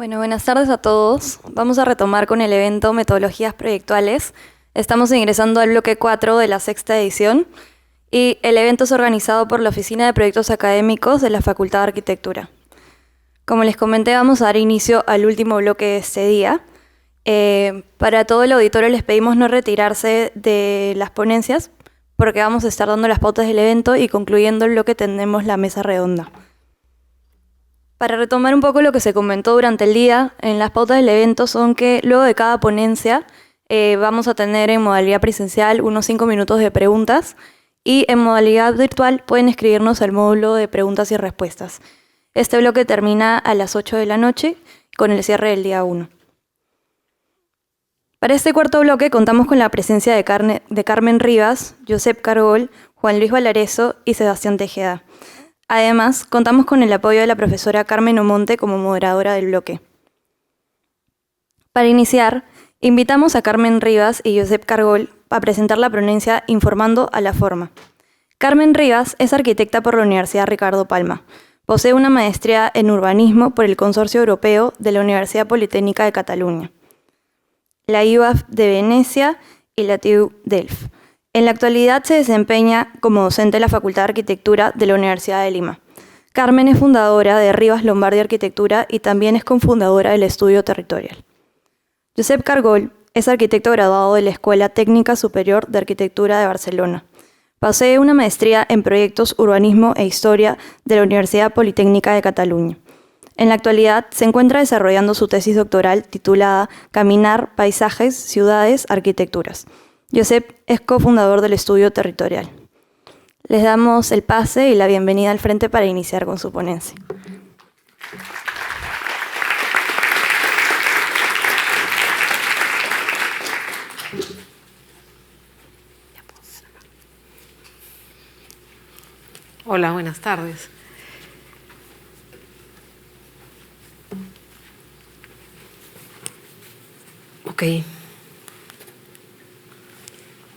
Bueno, buenas tardes a todos. Vamos a retomar con el evento Metodologías Proyectuales. Estamos ingresando al bloque 4 de la sexta edición y el evento es organizado por la Oficina de Proyectos Académicos de la Facultad de Arquitectura. Como les comenté, vamos a dar inicio al último bloque de este día. Para todo el auditorio les pedimos no retirarse de las ponencias porque vamos a estar dando las pautas del evento y concluyendo el bloque tendremos la mesa redonda. Para retomar un poco lo que se comentó durante el día, en las pautas del evento son que luego de cada ponencia vamos a tener en modalidad presencial unos 5 minutos de preguntas y en modalidad virtual pueden escribirnos al módulo de preguntas y respuestas. Este bloque termina a las 8 de la noche con el cierre del día 1. Para este cuarto bloque contamos con la presencia de Carmen Rivas, Josep Cargol, Juan Luis Valareso y Sebastián Tejeda. Además, contamos con el apoyo de la profesora Carmen Omonte como moderadora del bloque. Para iniciar, invitamos a Carmen Rivas y Josep Cargol a presentar la ponencia Informando a la Forma. Carmen Rivas es arquitecta por la Universidad Ricardo Palma. Posee una maestría en urbanismo por el Consorcio Europeo de la Universidad Politécnica de Cataluña, la IUAF de Venecia y la TU Delft. En la actualidad se desempeña como docente de la Facultad de Arquitectura de la Universidad de Lima. Carmen es fundadora de Rivas Lombardi Arquitectura y también es cofundadora del Estudio Territorial. Josep Cargol es arquitecto graduado de la Escuela Técnica Superior de Arquitectura de Barcelona. Posee una maestría en proyectos, urbanismo e historia de la Universidad Politécnica de Cataluña. En la actualidad se encuentra desarrollando su tesis doctoral titulada Caminar, Paisajes, Ciudades, Arquitecturas. Josep es cofundador del Estudio Territorial. Les damos el pase y la bienvenida al frente para iniciar con su ponencia. Hola, buenas tardes. Ok.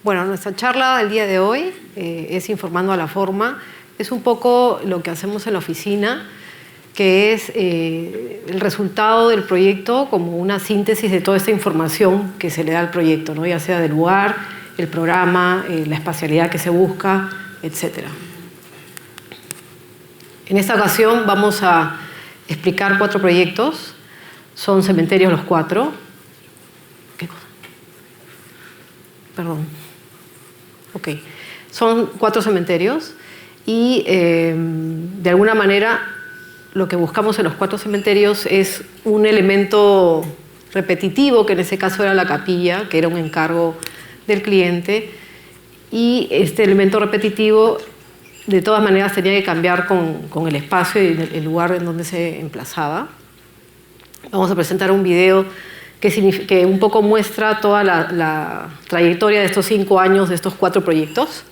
Bueno, nuestra charla del día de hoy es Informando a la Forma. Es un poco lo que hacemos en la oficina, que es el resultado del proyecto como una síntesis de toda esta información que se le da al proyecto, ¿no? Ya sea del lugar, el programa, la espacialidad que se busca, etc. En esta ocasión vamos a explicar 4 proyectos. Son cementerios los 4. ¿Qué cosa? Perdón. Ok. Son 4 cementerios y de alguna manera lo que buscamos en los 4 cementerios es un elemento repetitivo, que en ese caso era la capilla, que era un encargo del cliente, y este elemento repetitivo de todas maneras tenía que cambiar con el espacio y el lugar en donde se emplazaba. Vamos a presentar un video que un poco muestra toda la trayectoria de estos 5 años de estos 4 proyectos.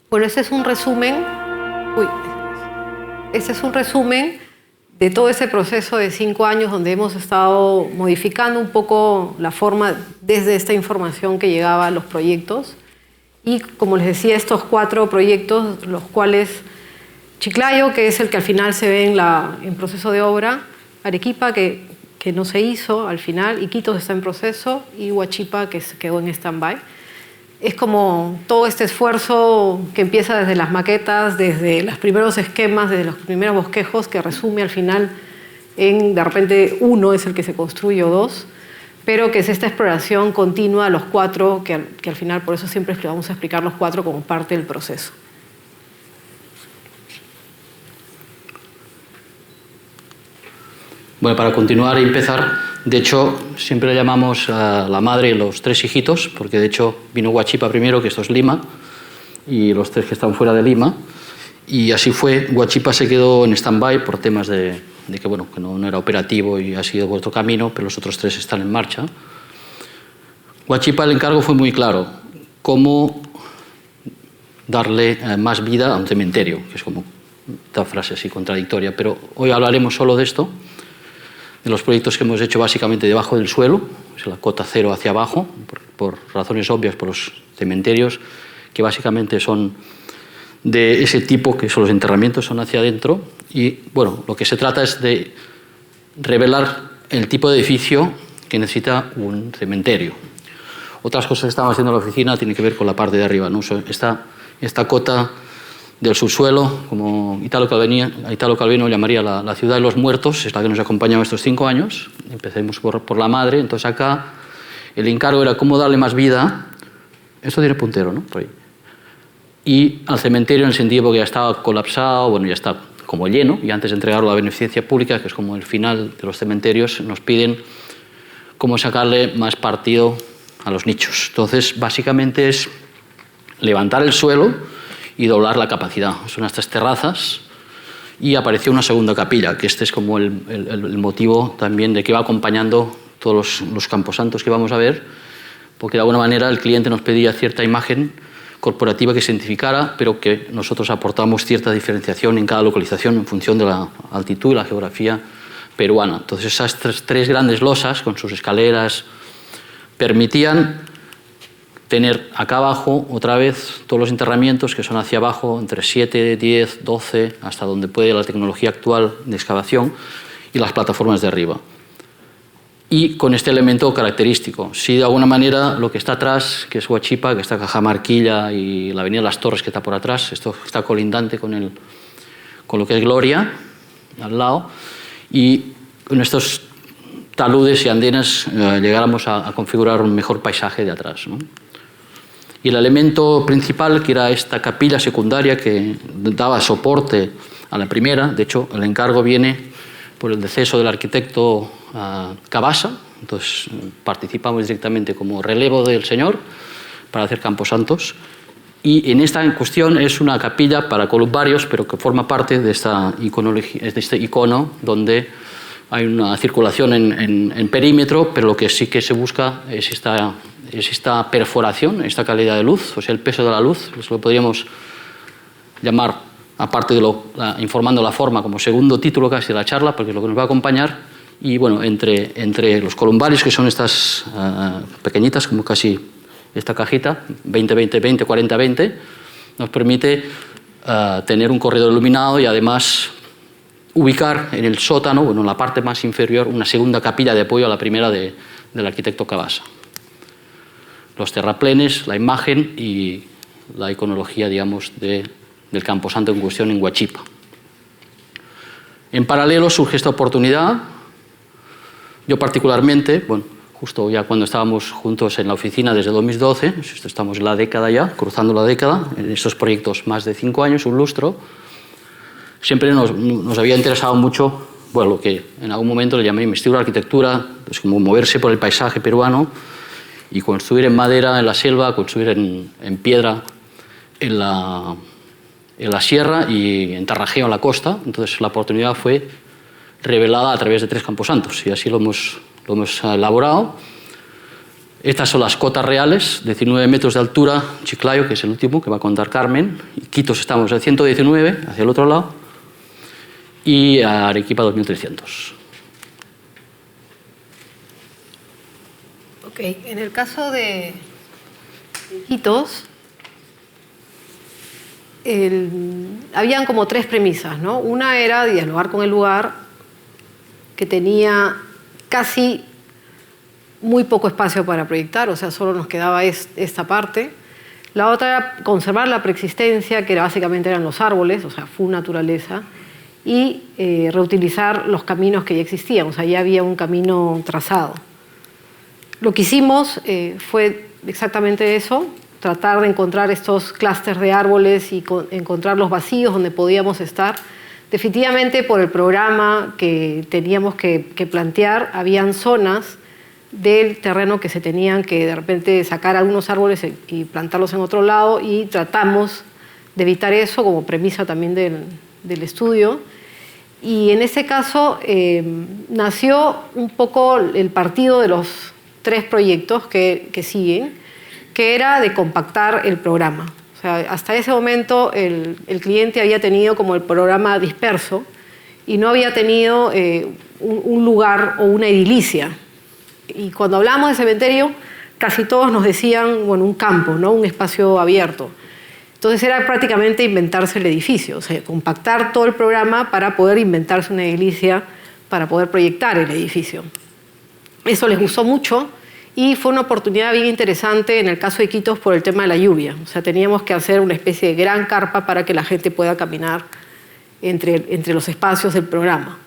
Bueno, este es un resumen. este es un resumen de todo ese proceso de 5 años donde hemos estado modificando un poco la forma desde esta información que llegaba a los proyectos. Y como les decía, estos 4 proyectos, los cuales Chiclayo, que es el que al final se ve en proceso de obra, Arequipa, que no se hizo al final, Iquitos está en proceso, y Huachipa, que se quedó en stand-by. Es como todo este esfuerzo que empieza desde las maquetas, desde los primeros esquemas, desde los primeros bosquejos, que resume al final en, de repente, 1 es el que se construye o 2, pero que es esta exploración continua a los 4, que al final, por eso siempre vamos a explicar los 4 como parte del proceso. Bueno, para continuar y empezar, de hecho, siempre le llamamos a la madre los 3 hijitos, porque de hecho vino Huachipa primero, que esto es Lima, y los 3 que están fuera de Lima, y así fue. Huachipa se quedó en stand-by por temas de que, bueno, que no era operativo y ha sido vuelto camino, pero los otros 3 están en marcha. Huachipa, el encargo fue muy claro: cómo darle más vida a un cementerio, que es como esta frase así contradictoria, pero hoy hablaremos solo de esto, de los proyectos que hemos hecho básicamente debajo del suelo, es la cota 0 hacia abajo, por razones obvias, por los cementerios, que básicamente son de ese tipo, que son los enterramientos, son hacia adentro. Y bueno, lo que se trata es de revelar el tipo de edificio que necesita un cementerio. Otras cosas que estamos haciendo en la oficina tienen que ver con la parte de arriba, ¿no? Esta cota del subsuelo, como Italo Calvino llamaría la ciudad de los muertos, es la que nos ha acompañado estos 5 años. Empecemos por la madre. Entonces acá el encargo era cómo darle más vida. Esto tiene puntero, ¿no? Por ahí. Y al cementerio, en el sentido porque ya estaba colapsado, bueno, ya está como lleno, y antes de entregarlo a la beneficencia pública, que es como el final de los cementerios, nos piden cómo sacarle más partido a los nichos. Entonces, básicamente es levantar el suelo y doblar la capacidad. Son estas terrazas, y apareció una segunda capilla, que este es como el motivo también de que va acompañando todos los camposantos que vamos a ver, porque de alguna manera el cliente nos pedía cierta imagen corporativa que se identificara, pero que nosotros aportamos cierta diferenciación en cada localización en función de la altitud y la geografía peruana. Entonces esas 3 grandes losas con sus escaleras permitían tener acá abajo otra vez todos los enterramientos que son hacia abajo, entre 7, 10, 12, hasta donde puede la tecnología actual de excavación, y las plataformas de arriba. Y con este elemento característico. Si de alguna manera lo que está atrás, que es Huachipa, que está Cajamarquilla y la avenida Las Torres que está por atrás, esto está colindante con lo que es Gloria, al lado, y con estos taludes y andenes llegáramos a configurar un mejor paisaje de atrás, ¿no? Y el elemento principal, que era esta capilla secundaria que daba soporte a la primera, de hecho el encargo viene por el deceso del arquitecto Cabasa, entonces participamos directamente como relevo del señor para hacer camposantos, y en esta en cuestión es una capilla para columbarios, pero que forma parte de este icono donde hay una circulación en perímetro, pero lo que sí que se busca es esta perforación, esta calidad de luz, o sea, el peso de la luz, eso lo podríamos llamar, aparte de informando la forma, como segundo título casi de la charla, porque es lo que nos va a acompañar. Y bueno, entre los columbarios, que son estas pequeñitas, como casi esta cajita, 20-20-20, 40-20, nos permite tener un corredor iluminado y además ubicar en el sótano, bueno, en la parte más inferior, una segunda capilla de apoyo a la primera del arquitecto Cabasa. Los terraplenes, la imagen y la iconología, digamos, del camposanto en cuestión en Huachipa. En paralelo surge esta oportunidad. Yo particularmente, bueno, justo ya cuando estábamos juntos en la oficina desde 2012, estamos en la década ya, cruzando la década, en estos proyectos más de 5 años, un lustro, siempre nos había interesado mucho, bueno, lo que en algún momento le llamé investigación de arquitectura, pues como moverse por el paisaje peruano y construir en madera en la selva, construir en piedra en la sierra y en Tarrajeo en la costa. Entonces la oportunidad fue revelada a través de 3 camposantos y así lo hemos elaborado. Estas son las cotas reales, 19 metros de altura, Chiclayo, que es el último que va a contar Carmen, y Iquitos estamos a 119, hacia el otro lado. y Arequipa 2300. Ok, en el caso de Iquitos, habían como 3 premisas, ¿no? Una era dialogar con el lugar, que tenía casi muy poco espacio para proyectar, o sea, solo nos quedaba esta parte. La otra era conservar la preexistencia, que básicamente eran los árboles, o sea, full naturaleza, y reutilizar los caminos que ya existían, o sea, ya había un camino trazado. Lo que hicimos fue exactamente eso, tratar de encontrar estos clústeres de árboles y encontrar los vacíos donde podíamos estar. Definitivamente por el programa que teníamos que plantear, habían zonas del terreno que se tenían que de repente sacar algunos árboles y plantarlos en otro lado, y tratamos de evitar eso como premisa también del estudio. Y en ese caso nació un poco el partido de los 3 proyectos que siguen, que era de compactar el programa. O sea, hasta ese momento el cliente había tenido como el programa disperso y no había tenido un lugar o una edilicia. Y cuando hablamos de cementerio, casi todos nos decían, bueno, un campo, ¿no? Un espacio abierto. Entonces era prácticamente inventarse el edificio, o sea, compactar todo el programa para poder inventarse una edilicia, para poder proyectar el edificio. Eso les gustó mucho y fue una oportunidad bien interesante en el caso de Iquitos por el tema de la lluvia. O sea, teníamos que hacer una especie de gran carpa para que la gente pueda caminar entre los espacios del programa.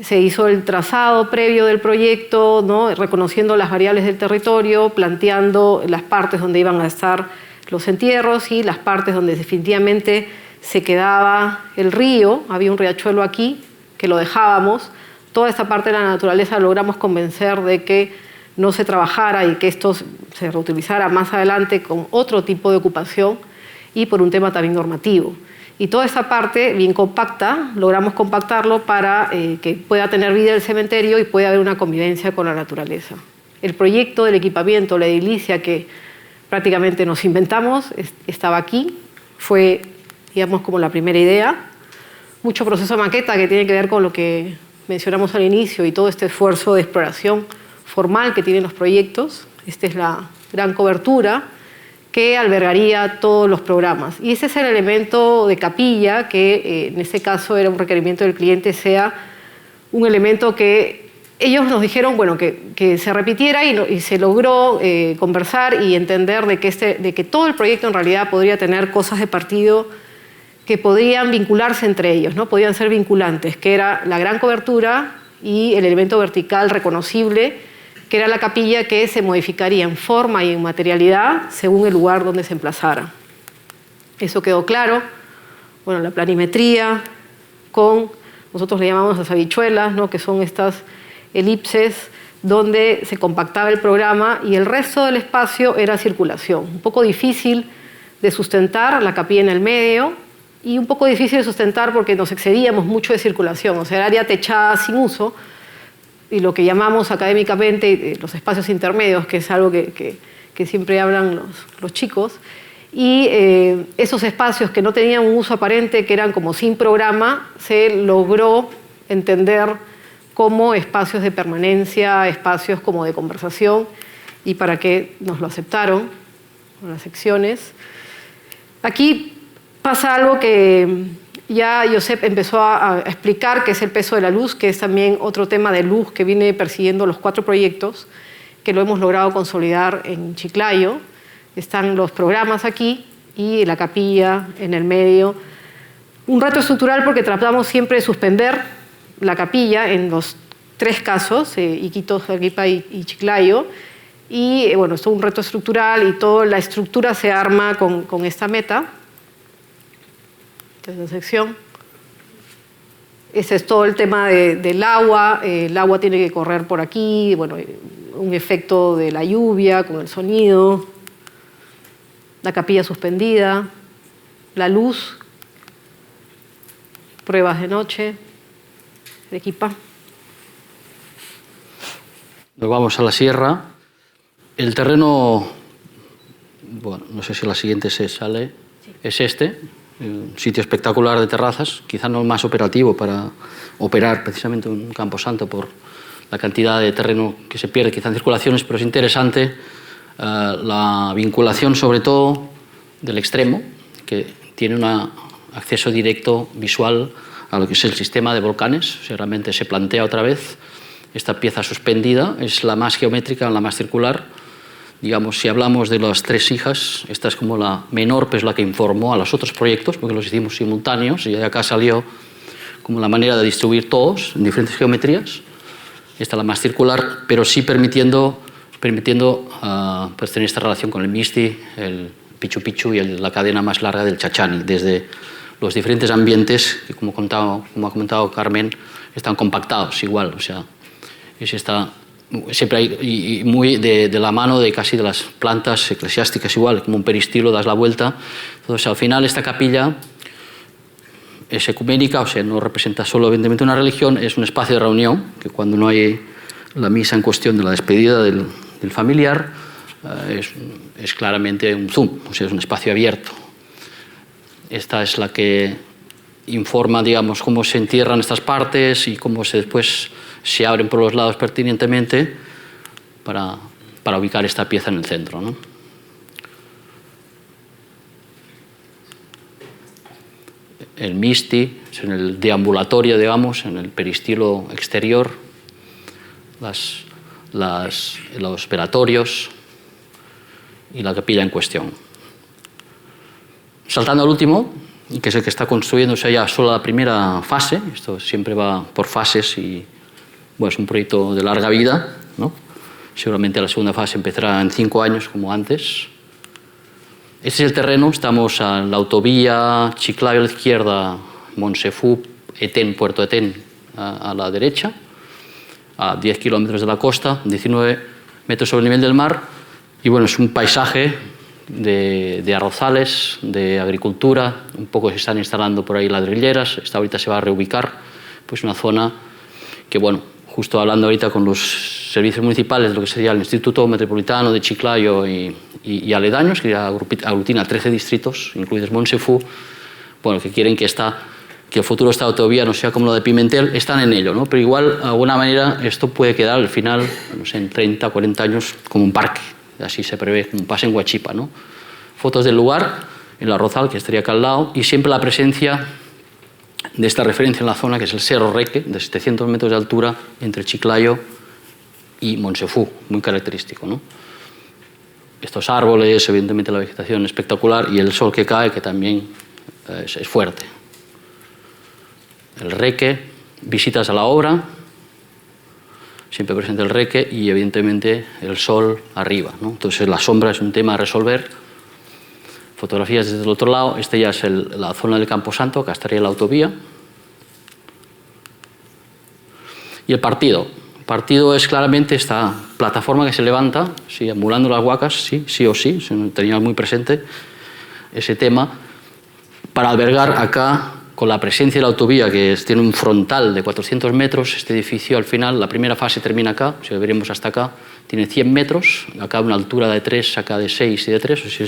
Se hizo el trazado previo del proyecto, ¿no? Reconociendo las variables del territorio, planteando las partes donde iban a estar los entierros y las partes donde definitivamente se quedaba el río. Había un riachuelo aquí que lo dejábamos. Toda esta parte de la naturaleza logramos convencer de que no se trabajara y que esto se reutilizara más adelante con otro tipo de ocupación y por un tema también normativo. Y toda esta parte bien compacta, logramos compactarlo para que pueda tener vida el cementerio y pueda haber una convivencia con la naturaleza. El proyecto del equipamiento, la edilicia que prácticamente nos inventamos, estaba aquí, fue, digamos, como la primera idea. Mucho proceso de maqueta que tiene que ver con lo que mencionamos al inicio y todo este esfuerzo de exploración formal que tienen los proyectos. Esta es la gran cobertura que albergaría todos los programas. Y ese es el elemento de capilla que en este caso era un requerimiento del cliente, sea un elemento que ellos nos dijeron, bueno, que se repitiera y se logró conversar y entender de que todo el proyecto en realidad podría tener cosas de partido que podrían vincularse entre ellos, ¿no? Podían ser vinculantes, que era la gran cobertura y el elemento vertical reconocible, que era la capilla, que se modificaría en forma y en materialidad según el lugar donde se emplazara. Eso quedó claro. Bueno, la planimetría nosotros le llamamos las habichuelas, ¿no? Que son estas elipses donde se compactaba el programa y el resto del espacio era circulación. Un poco difícil de sustentar, la capilla en el medio, y un poco difícil de sustentar porque nos excedíamos mucho de circulación, o sea, el área techada sin uso, y lo que llamamos académicamente los espacios intermedios, que es algo que siempre hablan los chicos, y esos espacios que no tenían un uso aparente, que eran como sin programa, se logró entender como espacios de permanencia, espacios como de conversación, y para que nos lo aceptaron con las secciones. Aquí pasa algo que ya Josep empezó a explicar, que es el peso de la luz, que es también otro tema de luz que viene persiguiendo los 4 proyectos, que lo hemos logrado consolidar en Chiclayo. Están los programas aquí y la capilla en el medio. Un reto estructural porque tratamos siempre de suspender la capilla en los 3 casos, Iquitos, Arequipa y Chiclayo. Y bueno, esto es un reto estructural y toda la estructura se arma con esta meta. Esta sección. Ese es todo el tema del agua. El agua tiene que correr por aquí, bueno, un efecto de la lluvia con el sonido, la capilla suspendida, la luz, pruebas de noche, Arequipa. Nos vamos a la sierra. El terreno, bueno, no sé si la siguiente se sale, sí. Es este. un sitio espectacular de terrazas, quizá no el más operativo para operar precisamente un camposanto por la cantidad de terreno que se pierde quizá en circulaciones, pero es interesante la vinculación sobre todo del extremo, que tiene un acceso directo visual a lo que es el sistema de volcanes. O sea, realmente se plantea otra vez esta pieza suspendida, es la más geométrica, la más circular. Digamos, si hablamos de las tres hijas, esta es como la menor, pero es la que informó a los otros proyectos, porque los hicimos simultáneos, y de acá salió como la manera de distribuir todos en diferentes geometrías. Esta es la más circular, pero sí permitiendo pues tener esta relación con el Misti, el Pichu Pichu y la cadena más larga del Chachani, desde los diferentes ambientes que, como ha comentado Carmen, están compactados igual. O sea, siempre hay, y muy de la mano de casi de las plantas eclesiásticas igual, como un peristilo, das la vuelta. Entonces, al final, esta capilla es ecuménica, o sea, no representa solo evidentemente una religión, es un espacio de reunión, que cuando no hay la misa en cuestión de la despedida del familiar, es claramente un Zoom, o sea, es un espacio abierto. Esta es la que informa, digamos, cómo se entierran estas partes y cómo después se abren por los lados pertinentemente para ubicar esta pieza en el centro, ¿no? El Misti, en el deambulatorio, digamos, en el peristilo exterior, los velatorios y la capilla en cuestión. Saltando al último, que es el que está construyéndose ya solo la primera fase, esto siempre va por fases y bueno, es un proyecto de larga vida, ¿no? Seguramente la segunda fase empezará en 5 años como antes. Este es el terreno, estamos a la autovía Chiclayo a la izquierda, Monsefú, Etén, Puerto Etén a la derecha, a 10 kilómetros de la costa, 19 metros sobre el nivel del mar, y bueno, es un paisaje de arrozales, de agricultura, un poco se están instalando por ahí ladrilleras, esta ahorita se va a reubicar, pues una zona que, bueno, justo hablando ahorita con los servicios municipales de lo que sería el Instituto Metropolitano de Chiclayo y aledaños, que ya aglutina 13 distritos, incluidos Monsefú, bueno, que quieren que el futuro esta autovía no sea como lo de Pimentel, están en ello, ¿no? Pero igual, de alguna manera, esto puede quedar al final, no sé, en 30, 40 años, como un parque. Así se prevé, como pasa en Huachipa, ¿no? Fotos del lugar, el arrozal, que estaría acá al lado, y siempre la presencia de esta referencia en la zona, que es el Cerro Reque, de 700 metros de altura, entre Chiclayo y Monsefú, muy característico, ¿no? Estos árboles, evidentemente la vegetación espectacular, y el sol que cae, que también es fuerte. El Reque, visitas a la obra, siempre presente el Reque y evidentemente el sol arriba, ¿no? Entonces la sombra es un tema a resolver. Fotografías desde el otro lado, esta ya es la zona del Camposanto, acá estaría la autovía. Y el partido. El partido es claramente esta plataforma que se levanta, sí, emulando las huacas, sí o sí, teníamos muy presente ese tema, para albergar acá, con la presencia de la autovía, que tiene un frontal de 400 metros, este edificio al final, la primera fase termina acá, si lo veremos hasta acá, tiene 100 metros, acá una altura de 3, acá de 6 y de 3, o sea,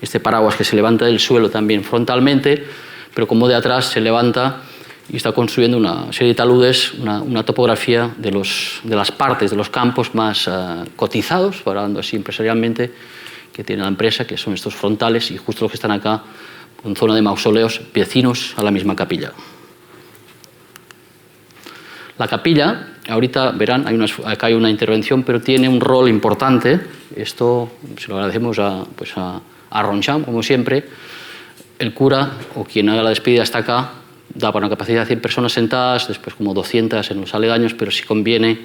este paraguas que se levanta del suelo también frontalmente, pero como de atrás se levanta y está construyendo una serie de taludes, una topografía de las partes de los campos más cotizados, hablando así empresarialmente, que tiene la empresa, que son estos frontales, y justo los que están acá, en zona de mausoleos vecinos a la misma capilla. La capilla, ahorita verán, acá hay una intervención, pero tiene un rol importante. Esto se lo agradecemos a Roncham, como siempre. El cura, o quien haga la despedida hasta acá, da para una capacidad de 100 personas sentadas, después como 200 en los aledaños, pero si conviene,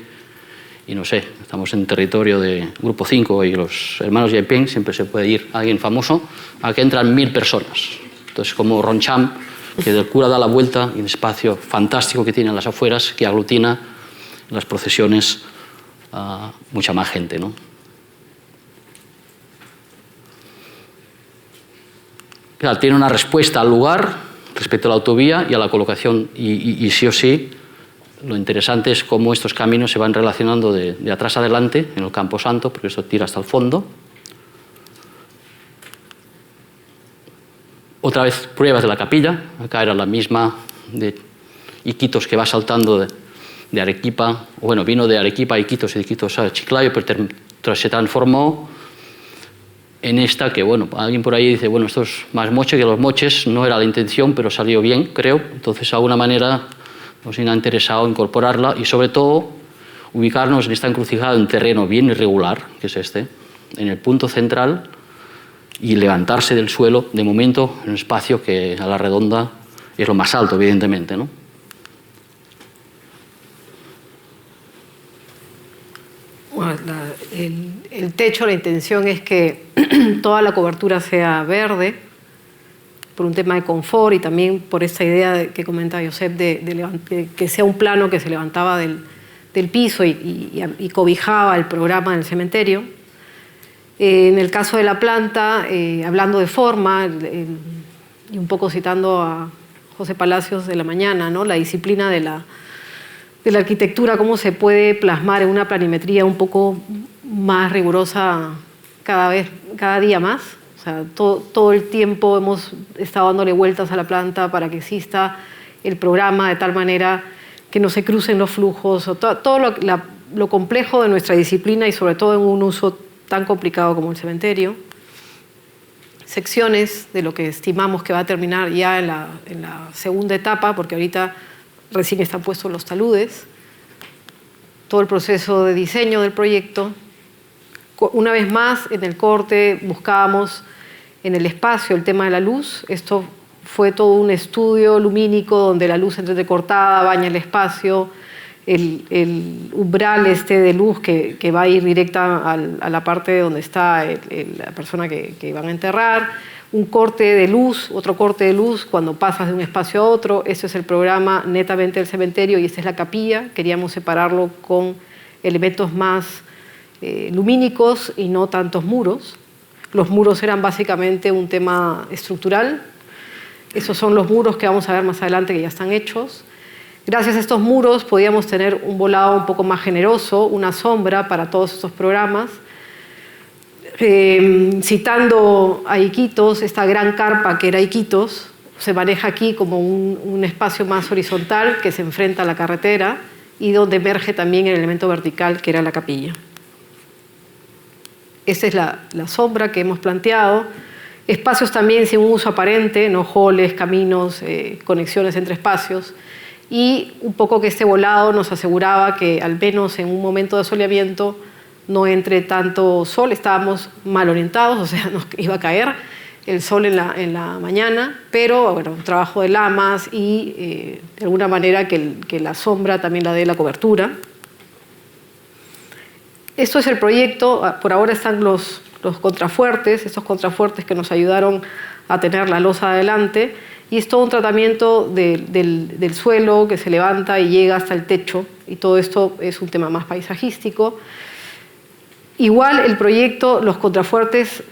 y no sé, estamos en territorio de Grupo 5 y los hermanos Yaipeng, siempre se puede ir alguien famoso, a que entran 1000 personas. Entonces, como Roncham, que del cura da la vuelta, y un espacio fantástico que tiene en las afueras, que aglutina en las procesiones a mucha más gente, ¿no? Claro, tiene una respuesta al lugar respecto a la autovía y a la colocación, y sí o sí, lo interesante es cómo estos caminos se van relacionando de atrás a adelante en el Camposanto, porque esto tira hasta el fondo. Otra vez pruebas de la capilla, acá era la misma de Iquitos, que va saltando de Arequipa, bueno, vino de Arequipa a Iquitos y de Iquitos a Chiclayo, pero se transformó en esta que, bueno, alguien por ahí dice, bueno, esto es más moche que los moches, no era la intención, pero salió bien, creo. Entonces, de alguna manera, nos ha interesado incorporarla y, sobre todo, ubicarnos en esta encrucijada en terreno bien irregular, que es este, en el punto central, y levantarse del suelo, de momento, en un espacio que a la redonda es lo más alto, evidentemente, ¿no? Bueno, el techo, la intención es que toda la cobertura sea verde, por un tema de confort y también por esta idea que comenta Josep de que sea un plano que se levantaba del piso y cobijaba el programa del cementerio. En el caso de la planta, hablando de forma, y un poco citando a José Palacios de la mañana, ¿no? La disciplina de la arquitectura, cómo se puede plasmar en una planimetría un poco más rigurosa cada día más. O sea, todo el tiempo hemos estado dándole vueltas a la planta para que exista el programa de tal manera que no se crucen los flujos, o todo lo complejo de nuestra disciplina y sobre todo en un uso tan complicado como el cementerio. Secciones de lo que estimamos que va a terminar ya en la segunda etapa, porque ahorita recién están puestos los taludes. Todo el proceso de diseño del proyecto. Una vez más, en el corte buscábamos en el espacio el tema de la luz. Esto fue todo un estudio lumínico donde la luz entrecortada baña el espacio, el umbral de luz que va a ir directa a la parte donde está la persona que van a enterrar, un corte de luz, otro corte de luz cuando pasas de un espacio a otro. Este es el programa netamente del cementerio y esta es la capilla. Queríamos separarlo con elementos más lumínicos y no tantos muros. Los muros eran básicamente un tema estructural. Esos son los muros que vamos a ver más adelante que ya están hechos. Gracias a estos muros podíamos tener un volado un poco más generoso, una sombra para todos estos programas. Citando a Iquitos, esta gran carpa que era Iquitos, se maneja aquí como un espacio más horizontal que se enfrenta a la carretera y donde emerge también el elemento vertical que era la capilla. Esta es la sombra que hemos planteado. Espacios también sin un uso aparente, no halls, caminos, conexiones entre espacios. Y un poco que este volado nos aseguraba que al menos en un momento de soleamiento no entre tanto sol. Estábamos mal orientados, o sea, nos iba a caer el sol en la mañana, pero bueno, un trabajo de lamas y de alguna manera que la sombra también la dé la cobertura. Esto es el proyecto. Por ahora están los contrafuertes, estos contrafuertes que nos ayudaron a tener la losa adelante, y es todo un tratamiento del suelo que se levanta y llega hasta el techo, y todo esto es un tema más paisajístico. Igual el proyecto, los contrafuertes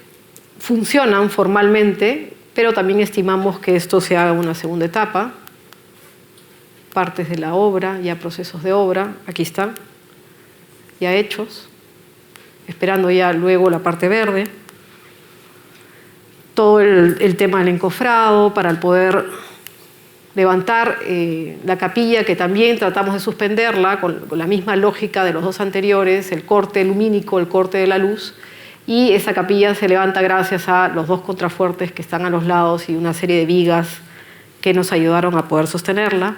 funcionan formalmente, pero también estimamos que esto se haga en una segunda etapa. Partes de la obra, ya procesos de obra, aquí están, ya hechos, esperando ya luego la parte verde. Todo el tema del encofrado para poder levantar la capilla, que también tratamos de suspenderla con la misma lógica de los dos anteriores, el corte lumínico, el corte de la luz, y esa capilla se levanta gracias a los dos contrafuertes que están a los lados y una serie de vigas que nos ayudaron a poder sostenerla.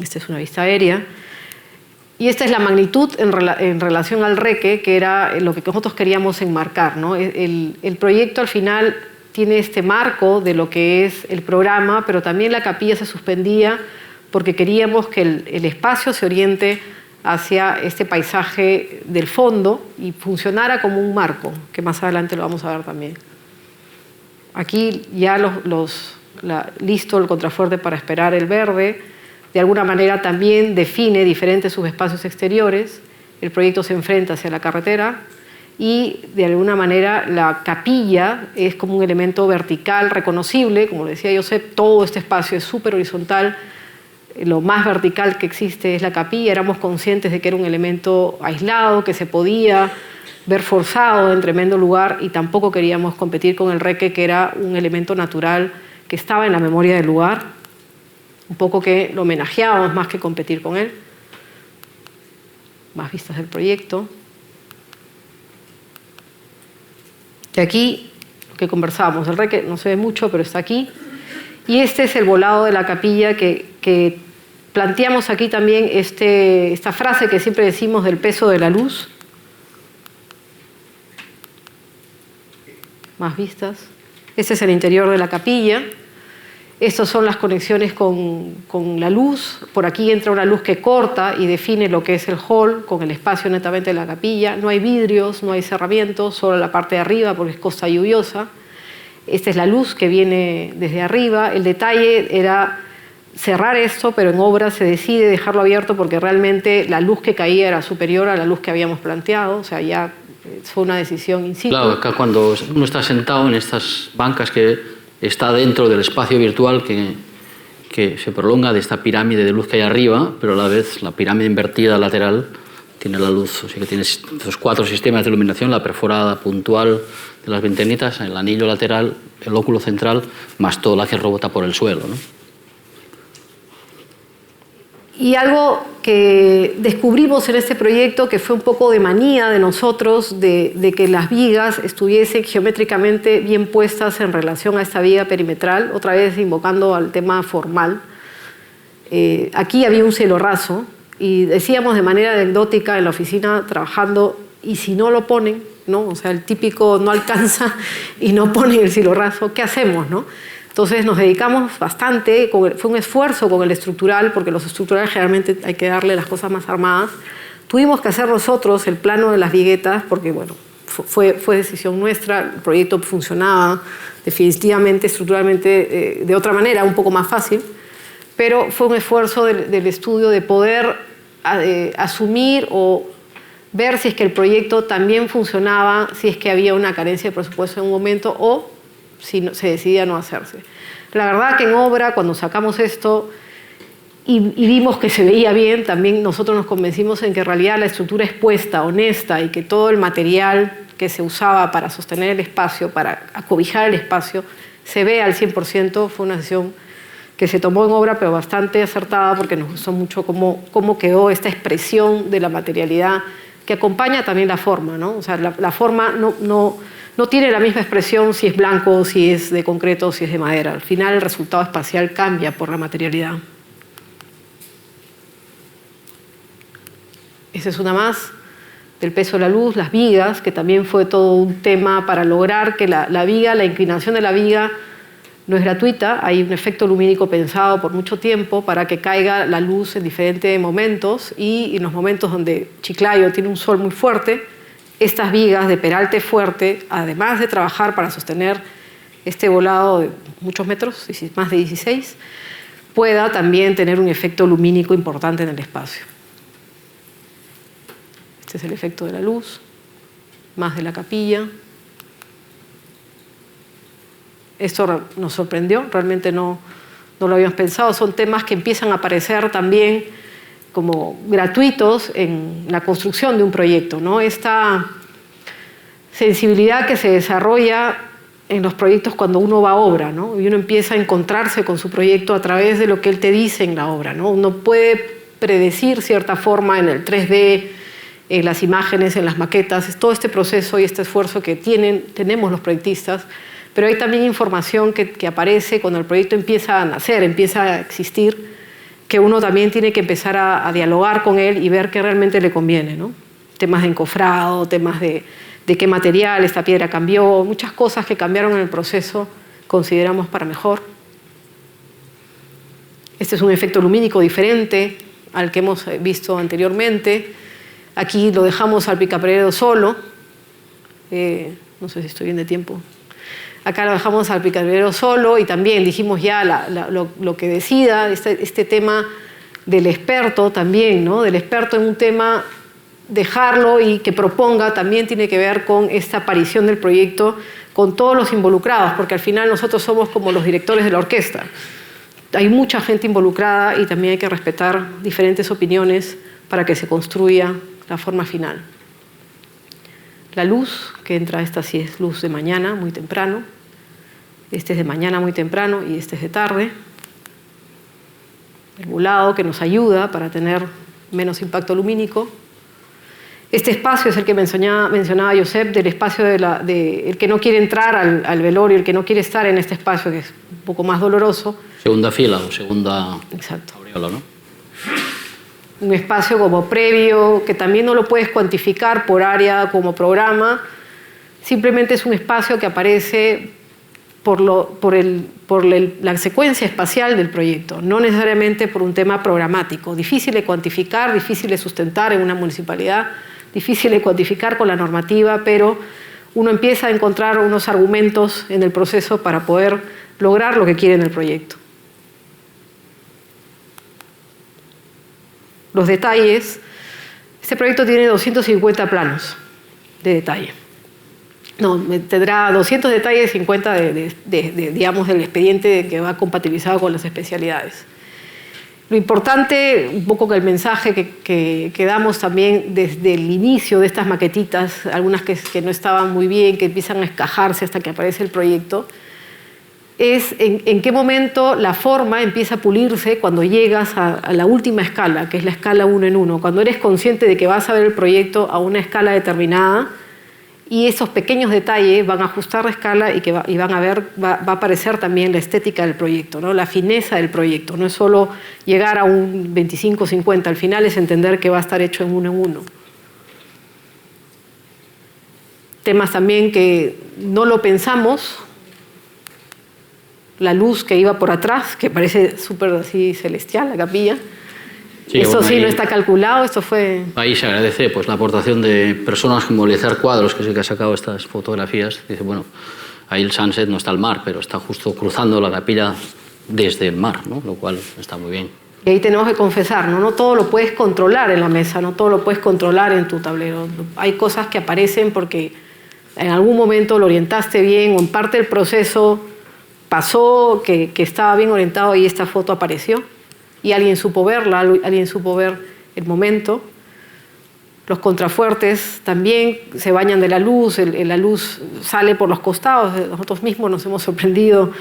Esta es una vista aérea. Y esta es la magnitud en relación al reque, que era lo que nosotros queríamos enmarcar, ¿no? El proyecto al final tiene este marco de lo que es el programa, pero también la capilla se suspendía porque queríamos que el espacio se oriente hacia este paisaje del fondo y funcionara como un marco, que más adelante lo vamos a ver también. Aquí ya listo el contrafuerte para esperar el verde. De alguna manera también define diferentes subespacios exteriores. El proyecto se enfrenta hacia la carretera y de alguna manera la capilla es como un elemento vertical reconocible. Como decía Josep, todo este espacio es súper horizontal. Lo más vertical que existe es la capilla. Éramos conscientes de que era un elemento aislado, que se podía ver forzado en tremendo lugar y tampoco queríamos competir con el reque, que era un elemento natural que estaba en la memoria del lugar, un poco que lo homenajeábamos más que competir con él. Más vistas del proyecto. Y aquí, lo que conversábamos, el reque no se ve mucho, pero está aquí. Y este es el volado de la capilla que planteamos aquí también esta frase que siempre decimos del peso de la luz. Más vistas. Este es el interior de la capilla. Estas son las conexiones con la luz. Por aquí entra una luz que corta y define lo que es el hall con el espacio netamente de la capilla. No hay vidrios, no hay cerramientos, solo la parte de arriba porque es costa lluviosa. Esta es la luz que viene desde arriba. El detalle era cerrar esto, pero en obra se decide dejarlo abierto porque realmente la luz que caía era superior a la luz que habíamos planteado. O sea, ya fue una decisión in situ. Claro, acá cuando uno está sentado en estas bancas que está dentro del espacio virtual que se prolonga de esta pirámide de luz que hay arriba, pero a la vez la pirámide invertida lateral tiene la luz, o sea que tiene estos 4 sistemas de iluminación, la perforada puntual de las ventanitas, el anillo lateral, el óculo central, más toda la que rebota por el suelo, ¿no? Y algo que descubrimos en este proyecto, que fue un poco de manía de nosotros, de que las vigas estuviesen geométricamente bien puestas en relación a esta viga perimetral, otra vez invocando al tema formal. Aquí había un cielo raso y decíamos de manera anecdótica en la oficina trabajando, ¿y si no lo ponen? ¿No? O sea, el típico no alcanza y no ponen el cielo raso, ¿qué hacemos, no? Entonces nos dedicamos bastante, fue un esfuerzo con el estructural, porque los estructurales generalmente hay que darle las cosas más armadas. Tuvimos que hacer nosotros el plano de las viguetas, porque bueno, fue decisión nuestra, el proyecto funcionaba definitivamente, estructuralmente, de otra manera, un poco más fácil, pero fue un esfuerzo del estudio de poder asumir o ver si es que el proyecto también funcionaba, si es que había una carencia de presupuesto en un momento o si no, se decidía no hacerse. La verdad que en obra, cuando sacamos esto y vimos que se veía bien, también nosotros nos convencimos en que en realidad la estructura expuesta, honesta, y que todo el material que se usaba para sostener el espacio, para acobijar el espacio, se ve al 100%. Fue una decisión que se tomó en obra, pero bastante acertada, porque nos gustó mucho cómo quedó esta expresión de la materialidad que acompaña también la forma, ¿no? O sea, la forma no tiene la misma expresión si es blanco, si es de concreto, si es de madera. Al final el resultado espacial cambia por la materialidad. Esa es una más del peso de la luz, las vigas, que también fue todo un tema para lograr que la viga, la inclinación de la viga no es gratuita. Hay un efecto lumínico pensado por mucho tiempo para que caiga la luz en diferentes momentos, y en los momentos donde Chiclayo tiene un sol muy fuerte, estas vigas de peralte fuerte, además de trabajar para sostener este volado de muchos metros, más de 16, pueda también tener un efecto lumínico importante en el espacio. Este es el efecto de la luz, más de la capilla. Esto nos sorprendió, realmente no lo habíamos pensado. Son temas que empiezan a aparecer también como gratuitos en la construcción de un proyecto, ¿no? Esta sensibilidad que se desarrolla en los proyectos cuando uno va a obra, ¿no? Y uno empieza a encontrarse con su proyecto a través de lo que él te dice en la obra, ¿no? Uno puede predecir cierta forma en el 3D, en las imágenes, en las maquetas, es todo este proceso y este esfuerzo que tenemos los proyectistas, pero hay también información que aparece cuando el proyecto empieza a nacer, empieza a existir, que uno también tiene que empezar a dialogar con él y ver qué realmente le conviene, ¿no? Temas de encofrado, temas de qué material, esta piedra cambió, muchas cosas que cambiaron en el proceso, consideramos para mejor. Este es un efecto lumínico diferente al que hemos visto anteriormente. Aquí lo dejamos al Picaperero solo. No sé si estoy bien de tiempo. Acá lo dejamos al Picaperero solo y también dijimos ya lo que decida, este tema del experto también, ¿no? Del experto en un tema, dejarlo y que proponga, también tiene que ver con esta aparición del proyecto con todos los involucrados, porque al final nosotros somos como los directores de la orquesta. Hay mucha gente involucrada y también hay que respetar diferentes opiniones para que se construya la forma final. La luz que entra, esta sí es luz de mañana, muy temprano. Este es de mañana muy temprano y este es de tarde. El bulado que nos ayuda para tener menos impacto lumínico. Este espacio es el que mencionaba Josep, del espacio el que no quiere entrar al velorio, el que no quiere estar en este espacio que es un poco más doloroso. Segunda fila o segunda Exacto. aureola, ¿no? Un espacio como previo, que también no lo puedes cuantificar por área como programa, simplemente es un espacio que aparece por la secuencia espacial del proyecto, no necesariamente por un tema programático, difícil de cuantificar, difícil de sustentar en una municipalidad, difícil de cuantificar con la normativa, pero uno empieza a encontrar unos argumentos en el proceso para poder lograr lo que quiere en el proyecto. Los detalles. Este proyecto tiene 250 planos de detalle. No, tendrá 200 detalles, 50 digamos, del expediente que va compatibilizado con las especialidades. Lo importante, un poco que el mensaje que damos también desde el inicio de estas maquetitas, algunas que no estaban muy bien, que empiezan a escajarse hasta que aparece el proyecto, es en qué momento la forma empieza a pulirse cuando llegas a la última escala, que es la escala 1 en 1, cuando eres consciente de que vas a ver el proyecto a una escala determinada y esos pequeños detalles van a ajustar la escala y van a ver, va a aparecer también la estética del proyecto, ¿no? La fineza del proyecto. No es solo llegar a un 25-50, al final es entender que va a estar hecho en 1 en 1. Temas también que no lo pensamos, la luz que iba por atrás, que parece súper así celestial, la capilla. Sí, eso bueno, sí, no está calculado, esto fue... Ahí se agradece pues, la aportación de personas como Eliezer Cuadros, que es el que ha sacado estas fotografías. Dice, bueno, ahí el sunset no está al mar, pero está justo cruzando la capilla desde el mar, ¿no? Lo cual está muy bien. Y ahí tenemos que confesar, ¿no? No todo lo puedes controlar en la mesa, no todo lo puedes controlar en tu tablero. Hay cosas que aparecen porque en algún momento lo orientaste bien o en parte del proceso pasó que estaba bien orientado y esta foto apareció y alguien supo verla, alguien supo ver el momento. Los contrafuertes también se bañan de la luz, la luz sale por los costados, nosotros mismos nos hemos sorprendido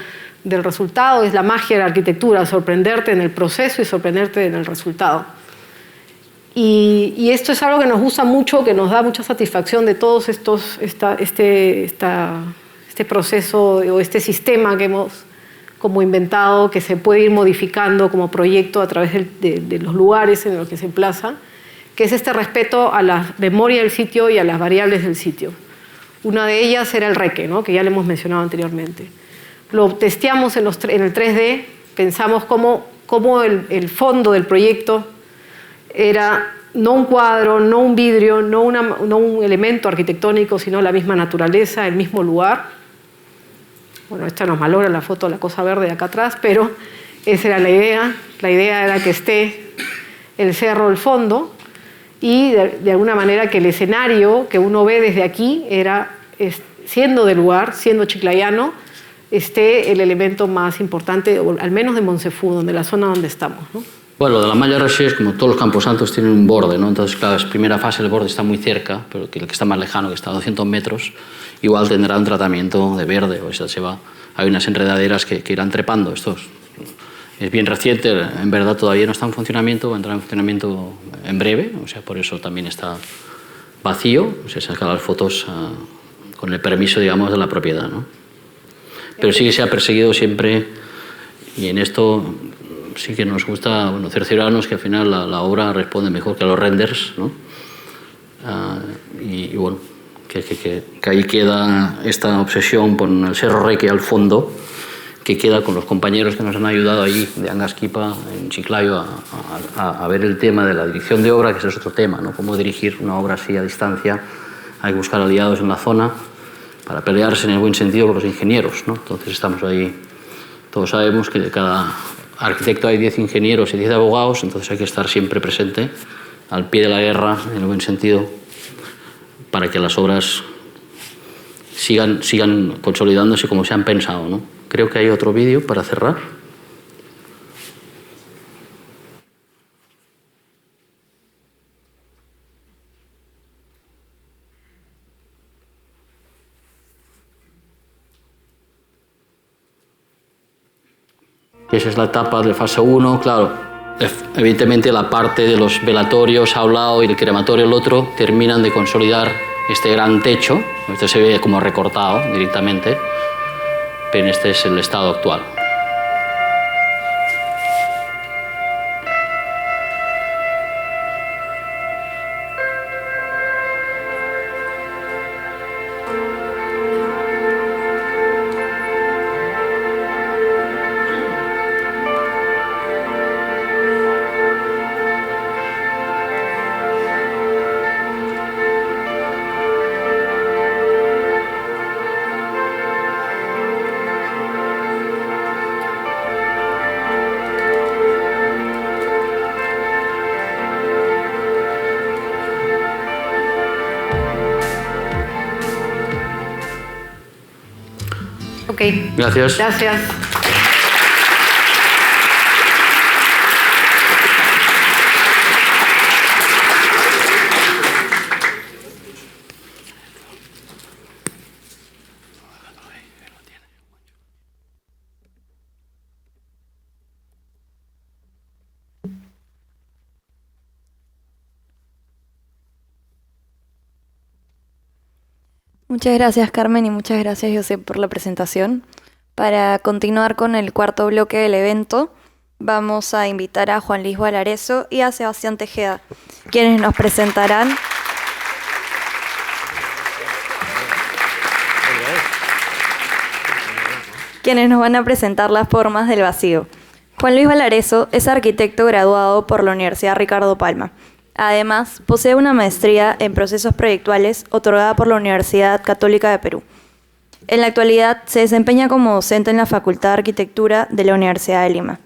del resultado, es la magia de la arquitectura, sorprenderte en el proceso y sorprenderte en el resultado. Y esto es algo que nos gusta mucho, que nos da mucha satisfacción de todos este proceso o este sistema que hemos como inventado, que se puede ir modificando como proyecto a través de los lugares en los que se emplaza, que es este respeto a la memoria del sitio y a las variables del sitio. Una de ellas era el reque, ¿no? Que ya le hemos mencionado anteriormente. Lo testeamos en el 3D, pensamos cómo el fondo del proyecto era no un cuadro, no un vidrio, no un elemento arquitectónico, sino la misma naturaleza, el mismo lugar. Bueno, esta nos malogra la foto, la cosa verde de acá atrás, pero esa era la idea. La idea era que esté el cerro al fondo y de alguna manera que el escenario que uno ve desde aquí siendo del lugar, siendo chiclayano, esté el elemento más importante, o al menos de Monsefú, donde la zona donde estamos, ¿no? Bueno, lo de la malla RC es como todos los camposantos tienen un borde, ¿no? Entonces, claro, en primera fase el borde está muy cerca, pero el que está más lejano, que está a 200 metros, igual tendrá un tratamiento de verde, o sea, hay unas enredaderas que irán trepando. Esto es bien reciente, en verdad todavía no está en funcionamiento, va a entrar en funcionamiento en breve, o sea, por eso también está vacío, o sea, se sacan las fotos con el permiso, digamos, de la propiedad, ¿no? Pero sí que se ha perseguido siempre, y en esto sí que nos gusta, bueno, cerciorarnos que al final la obra responde mejor que los renders, ¿no? Y bueno, que ahí queda esta obsesión con el Cerro Reque al fondo, que queda con los compañeros que nos han ayudado ahí de Angasquipa en Chiclayo a ver el tema de la dirección de obra, que ese es otro tema, ¿no? Cómo dirigir una obra así a distancia. Hay que buscar aliados en la zona para pelearse en el buen sentido con los ingenieros, ¿no? Entonces estamos ahí, todos sabemos que de cada arquitecto hay 10 ingenieros y 10 abogados, entonces hay que estar siempre presente al pie de la guerra, en el buen sentido, para que las obras sigan consolidándose como se han pensado, ¿no? Creo que hay otro vídeo para cerrar. Esa es la etapa de fase 1, claro. Evidentemente la parte de los velatorios a un lado y el crematorio al otro terminan de consolidar este gran techo. Esto se ve como recortado directamente, pero este es el estado actual. Ok. Gracias. Gracias. Muchas gracias, Carmen, y muchas gracias, Josep, por la presentación. Para continuar con el cuarto bloque del evento, vamos a invitar a Juan Luis Valareso y a Sebastián Tejeda, quienes nos presentarán quienes nos van a presentar las formas del vacío. Juan Luis Valareso es arquitecto graduado por la Universidad Ricardo Palma. Además, posee una maestría en procesos proyectuales otorgada por la Universidad Católica de Perú. En la actualidad se desempeña como docente en la Facultad de Arquitectura de la Universidad de Lima.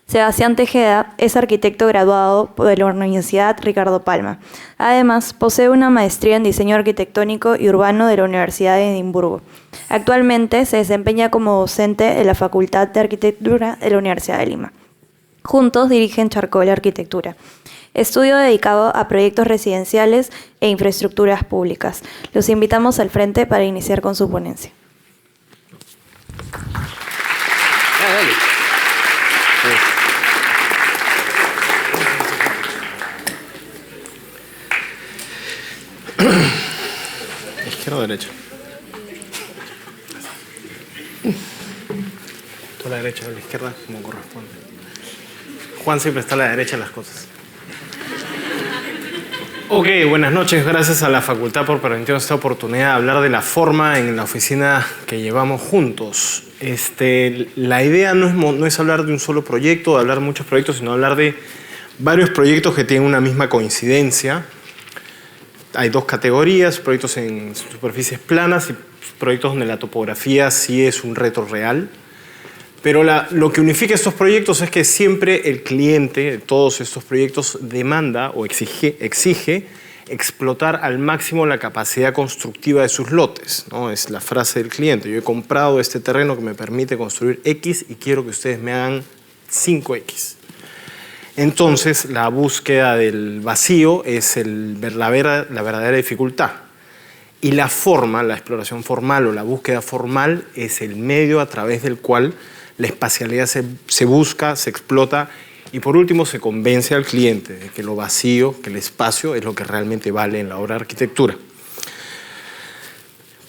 Sebastián Tejeda es arquitecto graduado de la Universidad Ricardo Palma. Además, posee una maestría en diseño arquitectónico y urbano de la Universidad de Edimburgo. Actualmente se desempeña como docente en la Facultad de Arquitectura de la Universidad de Lima. Juntos dirigen Charcol Arquitectura, estudio dedicado a proyectos residenciales e infraestructuras públicas. Los invitamos al frente para iniciar con su ponencia. ¿Izquierda o derecha? Tú a la derecha o a la izquierda, como corresponde. Juan siempre está a la derecha de las cosas. Ok, buenas noches. Gracias a la facultad por permitirnos esta oportunidad de hablar de la forma en la oficina que llevamos juntos. La idea no es hablar de un solo proyecto, de hablar de muchos proyectos, sino hablar de varios proyectos que tienen una misma coincidencia. Hay dos categorías, proyectos en superficies planas y proyectos donde la topografía sí es un reto real. Pero lo que unifica estos proyectos es que siempre el cliente de todos estos proyectos demanda o exige explotar al máximo la capacidad constructiva de sus lotes, ¿no? Es la frase del cliente. Yo he comprado este terreno que me permite construir X y quiero que ustedes me hagan 5X. Entonces, la búsqueda del vacío es la verdadera dificultad. Y la forma, la exploración formal o la búsqueda formal es el medio a través del cual la espacialidad se busca, se explota y por último se convence al cliente de que lo vacío, que el espacio es lo que realmente vale en la obra de arquitectura.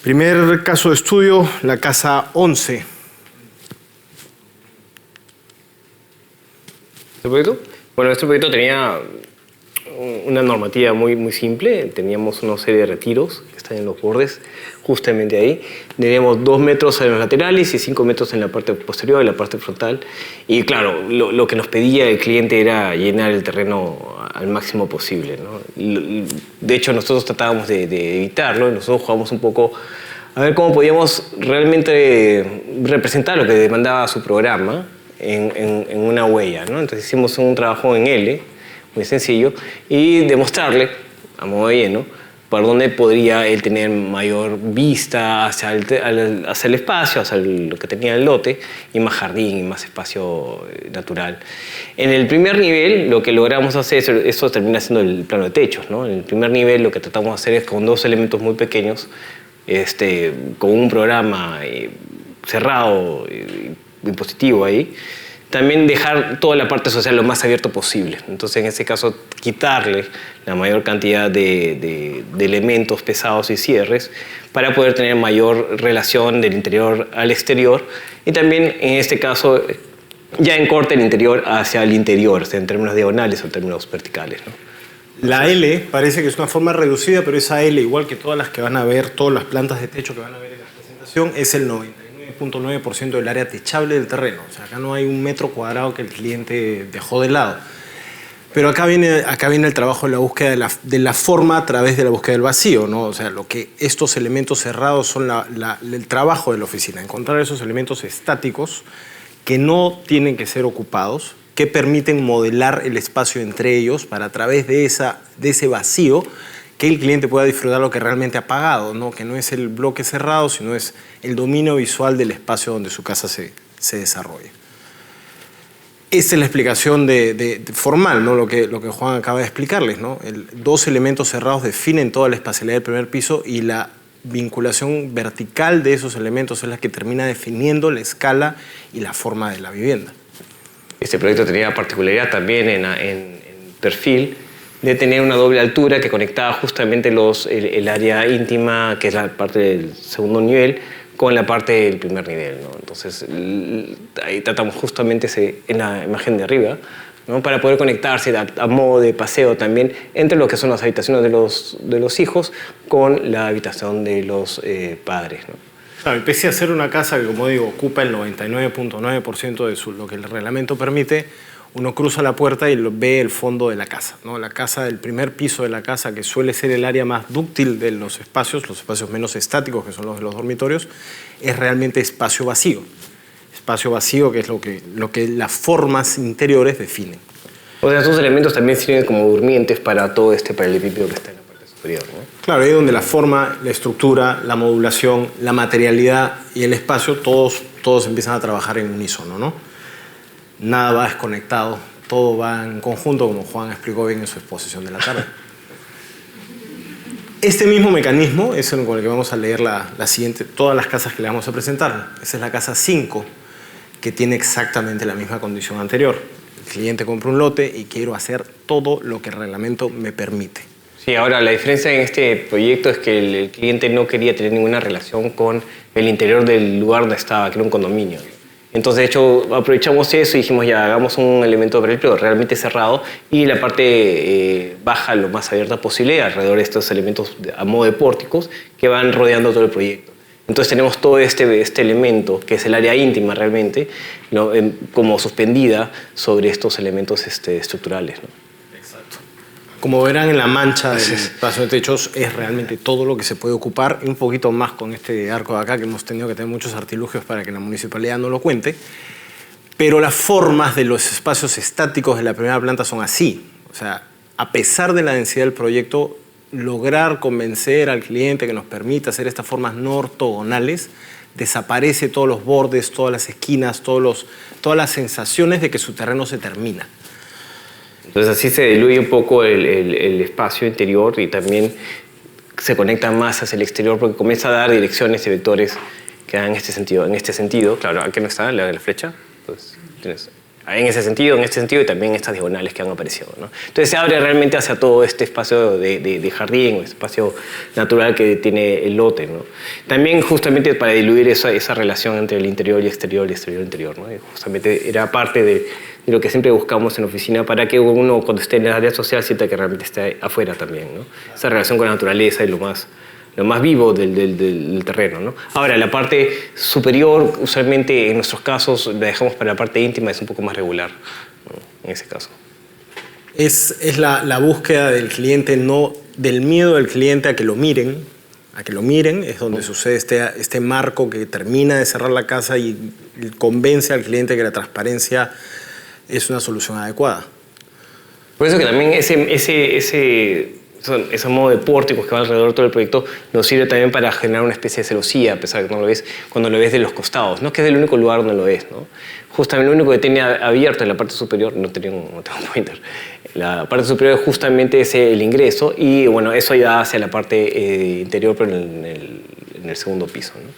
Primer caso de estudio, la casa 11. ¿Este proyecto? Bueno, este proyecto tenía una normativa muy simple. Teníamos una serie de retiros que están en los bordes, justamente ahí. Teníamos 2 metros en los laterales y 5 metros en la parte posterior y la parte frontal. Y claro, lo que nos pedía el cliente era llenar el terreno al máximo posible, ¿no? De hecho, nosotros tratábamos de evitarlo y nosotros jugábamos un poco a ver cómo podíamos realmente representar lo que demandaba su programa en una huella, ¿no? Entonces hicimos un trabajo en L, muy sencillo, y demostrarle, a modo de lleno, por dónde podría él tener mayor vista hacia el espacio, hacia lo que tenía el lote, y más jardín, y más espacio natural. En el primer nivel, lo que logramos hacer, eso termina siendo el plano de techos, ¿no? En el primer nivel, lo que tratamos de hacer es con 2 elementos muy pequeños, con un programa cerrado y positivo ahí, también dejar toda la parte social lo más abierto posible. Entonces, en este caso, quitarle la mayor cantidad de elementos pesados y cierres para poder tener mayor relación del interior al exterior. Y también, en este caso, ya en corte el interior hacia el interior, o sea, en términos diagonales o en términos verticales, ¿no? La L parece que es una forma reducida, pero esa L, igual que todas las que van a ver, todas las plantas de techo que van a ver en la presentación, es el 99.9% del área techable del terreno. O sea, acá no hay un metro cuadrado que el cliente dejó de lado. Pero acá viene el trabajo de la búsqueda de la forma a través de la búsqueda del vacío, ¿no? O sea, lo que estos elementos cerrados son el trabajo de la oficina, encontrar esos elementos estáticos que no tienen que ser ocupados, que permiten modelar el espacio entre ellos para a través de ese vacío que el cliente pueda disfrutar lo que realmente ha pagado, ¿no? Que no es el bloque cerrado, sino es el dominio visual del espacio donde su casa se desarrolla. Esta es la explicación formal, ¿no? Lo que Juan acaba de explicarles, ¿no? Dos elementos cerrados definen toda la espacialidad del primer piso y la vinculación vertical de esos elementos es la que termina definiendo la escala y la forma de la vivienda. Este proyecto tenía particularidad también en perfil de tener una doble altura que conectaba justamente el área íntima, que es la parte del segundo nivel, con la parte del primer nivel, ¿no? Entonces, ahí tratamos justamente en la imagen de arriba, ¿no? Para poder conectarse a modo de paseo también entre lo que son las habitaciones de los hijos con la habitación de los padres, ¿no? Claro, y pese a ser una casa que, como digo, ocupa el 99.9% de lo que el reglamento permite, uno cruza la puerta y ve el fondo de la casa, ¿no? La casa, el primer piso de la casa, que suele ser el área más dúctil de los espacios menos estáticos, que son los de los dormitorios, es realmente espacio vacío. Espacio vacío, que es lo que las formas interiores definen. O sea, esos elementos también sirven como durmientes para todo este paralelepípedo que está en la parte superior, ¿no? Claro, ahí es donde la forma, la estructura, la modulación, la materialidad y el espacio, todos empiezan a trabajar en unísono, ¿no? Nada va desconectado, todo va en conjunto, como Juan explicó bien en su exposición de la tarde. Este mismo mecanismo es con el que vamos a leer todas las casas que le vamos a presentar. Esa es la casa 5, que tiene exactamente la misma condición anterior. El cliente compra un lote y quiero hacer todo lo que el reglamento me permite. Sí, ahora la diferencia en este proyecto es que el cliente no quería tener ninguna relación con el interior del lugar donde estaba, que era un condominio. Entonces, de hecho, aprovechamos eso y dijimos, ya, hagamos un elemento pero realmente cerrado y la parte baja lo más abierta posible alrededor de estos elementos a modo de pórticos que van rodeando todo el proyecto. Entonces tenemos todo este elemento, que es el área íntima realmente, ¿no? Como suspendida sobre estos elementos estructurales, ¿no? Exacto. Como verán en la mancha del espacio de techos, es realmente todo lo que se puede ocupar, y un poquito más con este arco de acá, que hemos tenido que tener muchos artilugios para que la municipalidad no lo cuente. Pero las formas de los espacios estáticos de la primera planta son así. O sea, a pesar de la densidad del proyecto, lograr convencer al cliente que nos permita hacer estas formas no ortogonales, desaparece todos los bordes, todas las esquinas, todas las sensaciones de que su terreno se termina. Entonces así se diluye un poco el espacio interior y también se conecta más hacia el exterior porque comienza a dar direcciones y vectores que dan en este sentido. Claro, aquí no está la flecha. Entonces, tienes en este sentido y también estas diagonales que han aparecido, ¿no? Entonces se abre realmente hacia todo este espacio de jardín o espacio natural que tiene el lote, ¿no? También justamente para diluir esa relación entre el interior y exterior, ¿no? Y justamente era parte de lo que siempre buscamos en la oficina para que uno cuando esté en el área social sienta que realmente está afuera también, ¿no? Esa relación con la naturaleza y lo más vivo del terreno, ¿no? Ahora, la parte superior, usualmente en nuestros casos, la dejamos para la parte íntima, es un poco más regular, ¿no? En ese caso. Es la búsqueda del cliente, no del miedo del cliente a que lo miren, es donde sucede este marco que termina de cerrar la casa y convence al cliente que la transparencia es una solución adecuada. Por eso que también ese modo de pórticos que va alrededor de todo el proyecto nos sirve también para generar una especie de celosía, a pesar de que no lo ves cuando lo ves de los costados, ¿no? Que es el único lugar donde lo ves, ¿no? Justamente lo único que tiene abierto en la parte superior, no tengo un pointer, la parte superior justamente es el ingreso y bueno, eso ya hacia la parte interior, pero en el segundo piso, ¿no?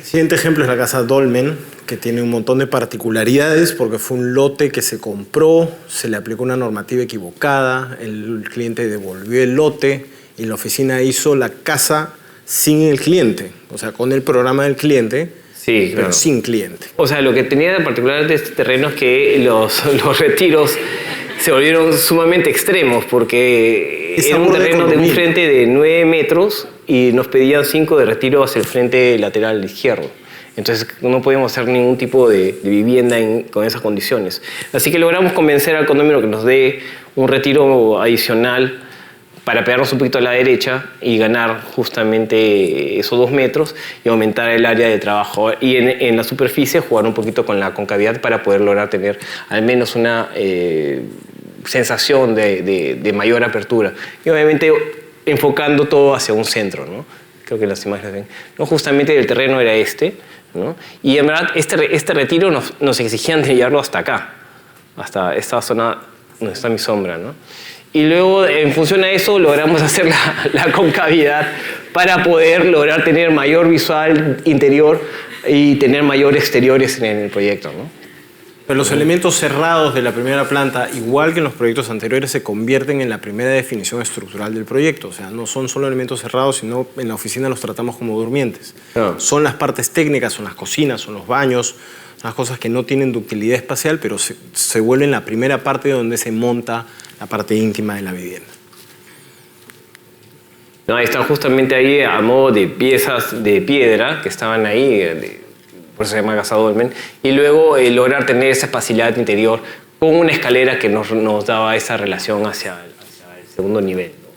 El siguiente ejemplo es la casa Dolmen, que tiene un montón de particularidades porque fue un lote que se compró, se le aplicó una normativa equivocada, el cliente devolvió el lote y la oficina hizo la casa sin el cliente, o sea, con el programa del cliente, Sí, pero claro. sin cliente. O sea, lo que tenía de particular de este terreno es que los retiros se volvieron sumamente extremos porque Es era un sabor de terreno de un condominio. frente de 9 metros y nos pedían 5 de retiro hacia el frente lateral izquierdo. Entonces no podíamos hacer ningún tipo de vivienda con esas condiciones. Así que logramos convencer al condominio que nos dé un retiro adicional para pegarnos un poquito a la derecha y ganar justamente esos 2 metros y aumentar el área de trabajo. Y en la superficie jugar un poquito con la concavidad para poder lograr tener al menos una sensación de mayor apertura. Y obviamente enfocando todo hacia un centro, ¿no? Creo que las imágenes ven. No, justamente el terreno era este, ¿no? Y en verdad este retiro nos exigían de llevarlo hasta acá, hasta esta zona donde está mi sombra, ¿no? Y luego, en función a eso, logramos hacer la concavidad para poder lograr tener mayor visual interior y tener mayor exteriores en el proyecto, ¿no? Pero los elementos cerrados de la primera planta, igual que en los proyectos anteriores, se convierten en la primera definición estructural del proyecto. O sea, no son solo elementos cerrados, sino en la oficina los tratamos como durmientes. Ah. Son las partes técnicas, son las cocinas, son los baños, son las cosas que no tienen ductilidad espacial, pero se vuelven la primera parte donde se monta la parte íntima de la vivienda. No, están justamente ahí a modo de piezas de piedra que estaban ahí, por eso se llama casa Dolmen, y luego lograr tener esa facilidad interior con una escalera que nos daba esa relación hacia el segundo nivel, ¿no?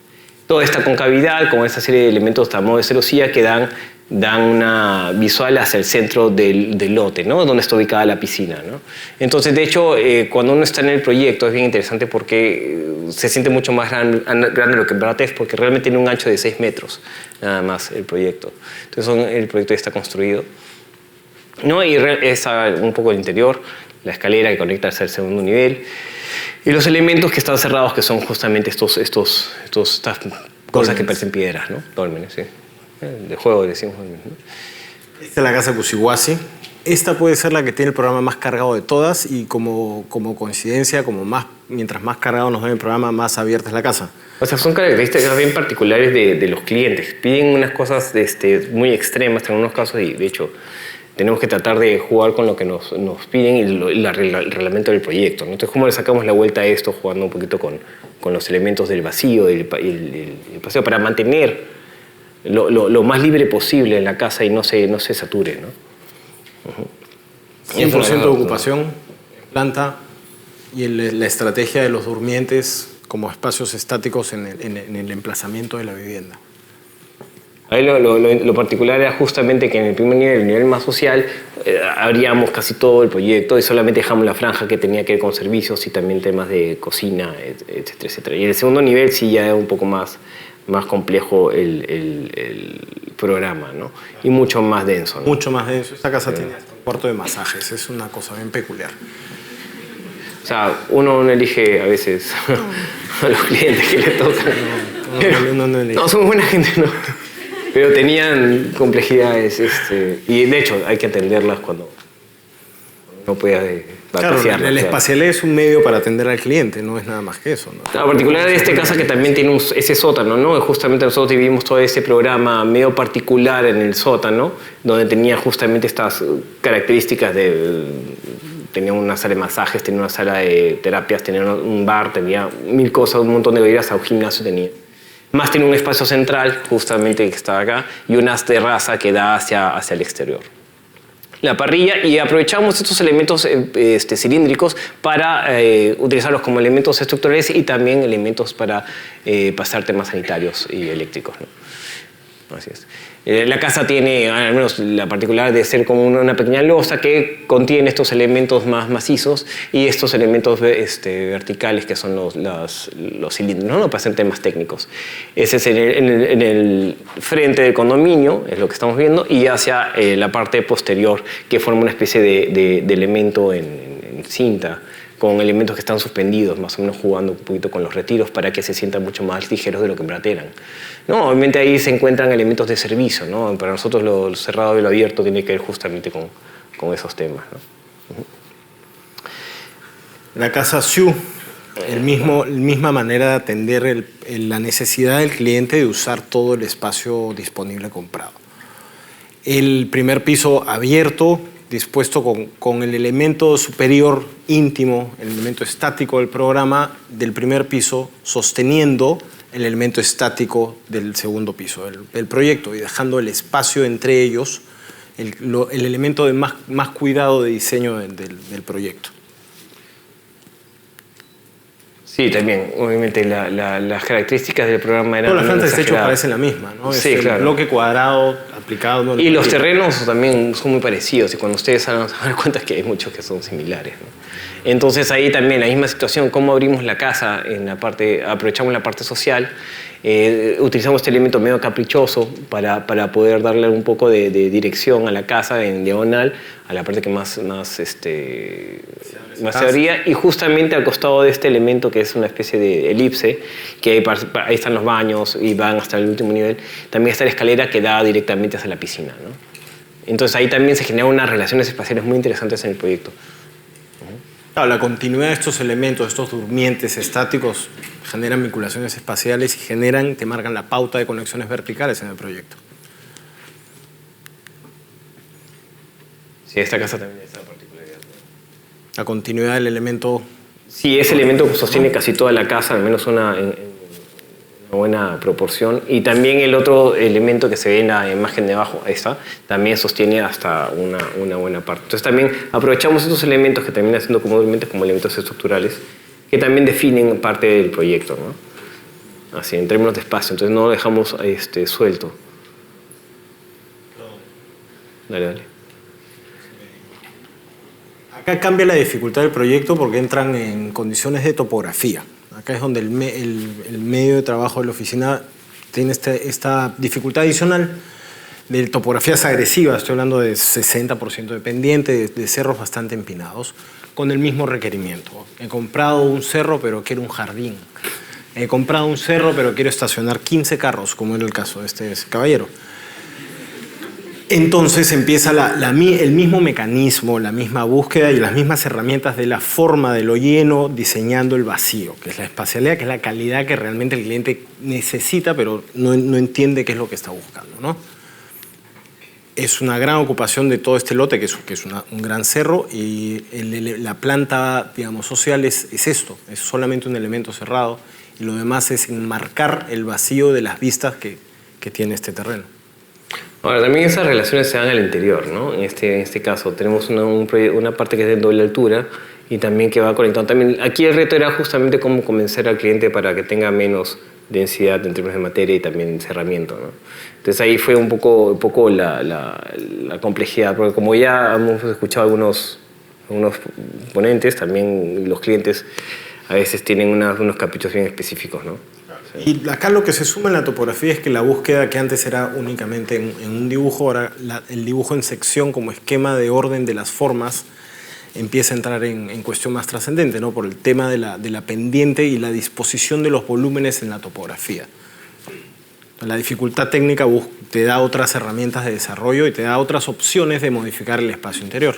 Toda esta concavidad con esta serie de elementos a modo de celosía que dan una visual hacia el centro del lote, ¿no? Donde está ubicada la piscina, ¿no? Entonces, de hecho, cuando uno está en el proyecto es bien interesante porque se siente mucho más grande de lo que en verdad es, porque realmente tiene un ancho de 6 metros, nada más el proyecto. Entonces, el proyecto ya está construido, ¿no? Y es un poco el interior, la escalera que conecta hacia el segundo nivel, y los elementos que están cerrados, que son justamente estas cosas que parecen piedras, ¿no? Dólmenes, sí. De juego le decimos, ¿no? Esta es la casa Cusihuasi. Esta puede ser la que tiene el programa más cargado de todas y como coincidencia, mientras más cargado nos ven el programa, más abierta es la casa. O sea, son características bien particulares de los clientes. Piden unas cosas muy extremas en algunos casos y, de hecho, tenemos que tratar de jugar con lo que nos piden y el reglamento del proyecto, ¿no? Entonces, ¿cómo le sacamos la vuelta a esto jugando un poquito con los elementos del vacío y el paseo para mantener lo más libre posible en la casa y no se sature, ¿no? 100% de ocupación, planta y la estrategia de los durmientes como espacios estáticos en el emplazamiento de la vivienda. Ahí lo particular era justamente que en el primer nivel, el nivel más social, abríamos casi todo el proyecto y solamente dejamos la franja que tenía que ver con servicios y también temas de cocina, etcétera, etcétera. Y en el segundo nivel sí ya era un poco más complejo el programa, ¿no? Y mucho más denso, ¿no? Mucho más denso. Esta casa tiene hasta un cuarto de masajes. Es una cosa bien peculiar. O sea, uno no elige a veces a los clientes que le tocan. No elige. No, son buena gente, ¿no? Pero tenían complejidades y de hecho hay que atenderlas cuando no puede Claro, el espacial es un medio para atender al cliente, no es nada más que eso, ¿no? En particular de esta casa que también tiene ese sótano, ¿no? Justamente nosotros dividimos todo ese programa medio particular en el sótano, donde tenía justamente estas características tenía una sala de masajes, tenía una sala de terapias, tenía un bar, tenía 1000 cosas, un montón de bebidas, un gimnasio tenía. Más tiene un espacio central, justamente que está acá, y una terraza que da hacia el exterior. La parrilla, y aprovechamos estos elementos cilíndricos para utilizarlos como elementos estructurales y también elementos para pasar temas sanitarios y eléctricos, ¿no? Así es. La casa tiene, al menos la particular de ser como una pequeña losa que contiene estos elementos más macizos y estos elementos verticales que son los cilindros, ¿no? Para hacer temas técnicos. Ese es en el frente del condominio, es lo que estamos viendo, y hacia la parte posterior que forma una especie de elemento en cinta con elementos que están suspendidos, más o menos jugando un poquito con los retiros para que se sientan mucho más ligeros de lo que en verdad eran. No, obviamente ahí se encuentran elementos de servicio, ¿no? Para nosotros lo cerrado y lo abierto tiene que ver justamente con esos temas, ¿no? La casa Xiu, misma manera de atender la necesidad del cliente de usar todo el espacio disponible comprado. El primer piso abierto, dispuesto con el elemento superior íntimo, el elemento estático del programa del primer piso, sosteniendo el elemento estático del segundo piso del proyecto y dejando el espacio entre ellos, el elemento de más cuidado de diseño del proyecto. Sí, también, obviamente las características del programa eran las plantas de techo exageradas. parecen la misma, ¿no? Sí, es el claro. bloque cuadrado aplicado. ¿No? Y los terrenos también son muy parecidos y cuando ustedes se van a dar cuenta que hay muchos que son similares, ¿no? Entonces ahí también la misma situación, cómo abrimos la casa, aprovechamos la parte social, utilizamos este elemento medio caprichoso para poder darle un poco de dirección a la casa en diagonal, a la parte que más se abría, y justamente al costado de este elemento que es una especie de elipse, que ahí están los baños y van hasta el último nivel, también está la escalera que da directamente hacia la piscina, ¿no? Entonces ahí también se generan unas relaciones espaciales muy interesantes en el proyecto. Claro, la continuidad de estos elementos, estos durmientes estáticos, generan vinculaciones espaciales y te marcan la pauta de conexiones verticales en el proyecto. Sí, esta casa también tiene esa particularidad, ¿no? La continuidad del elemento. Sí, ese elemento sostiene casi toda la casa, al menos en una buena proporción. Y también el otro elemento que se ve en la imagen de abajo, esta, también sostiene hasta una buena parte. Entonces también aprovechamos estos elementos que terminan siendo como elementos estructurales, que también definen parte del proyecto, ¿no? Así, en términos de espacio. Entonces no lo dejamos suelto. Dale. Acá cambia la dificultad del proyecto porque entran en condiciones de topografía. Acá es donde el medio de trabajo de la oficina tiene esta dificultad adicional de topografías agresivas. Estoy hablando de 60% de pendiente, de cerros bastante empinados, con el mismo requerimiento. He comprado un cerro, pero quiero un jardín. He comprado un cerro, pero quiero estacionar 15 carros, como era el caso de este caballero. Entonces empieza el mismo mecanismo, la misma búsqueda y las mismas herramientas de la forma de lo lleno, diseñando el vacío, que es la espacialidad, que es la calidad que realmente el cliente necesita, pero no entiende qué es lo que está buscando, ¿no? Es una gran ocupación de todo este lote, que es un gran cerro, y la planta, digamos, social es esto, es solamente un elemento cerrado, y lo demás es enmarcar el vacío de las vistas que tiene este terreno. Ahora, también esas relaciones se dan al interior, ¿no? En este caso tenemos una parte que es de doble altura y también que va conectando. También, aquí el reto era justamente cómo convencer al cliente para que tenga menos densidad en términos de materia y también cerramiento, ¿no? Entonces ahí fue un poco la complejidad, porque como ya hemos escuchado algunos ponentes, también los clientes a veces tienen unos caprichos bien específicos, ¿no? Y acá lo que se suma en la topografía es que la búsqueda que antes era únicamente en un dibujo, ahora el dibujo en sección como esquema de orden de las formas empieza a entrar en cuestión más trascendente, ¿no? Por el tema de la pendiente y la disposición de los volúmenes en la topografía. La dificultad técnica te da otras herramientas de desarrollo y te da otras opciones de modificar el espacio interior.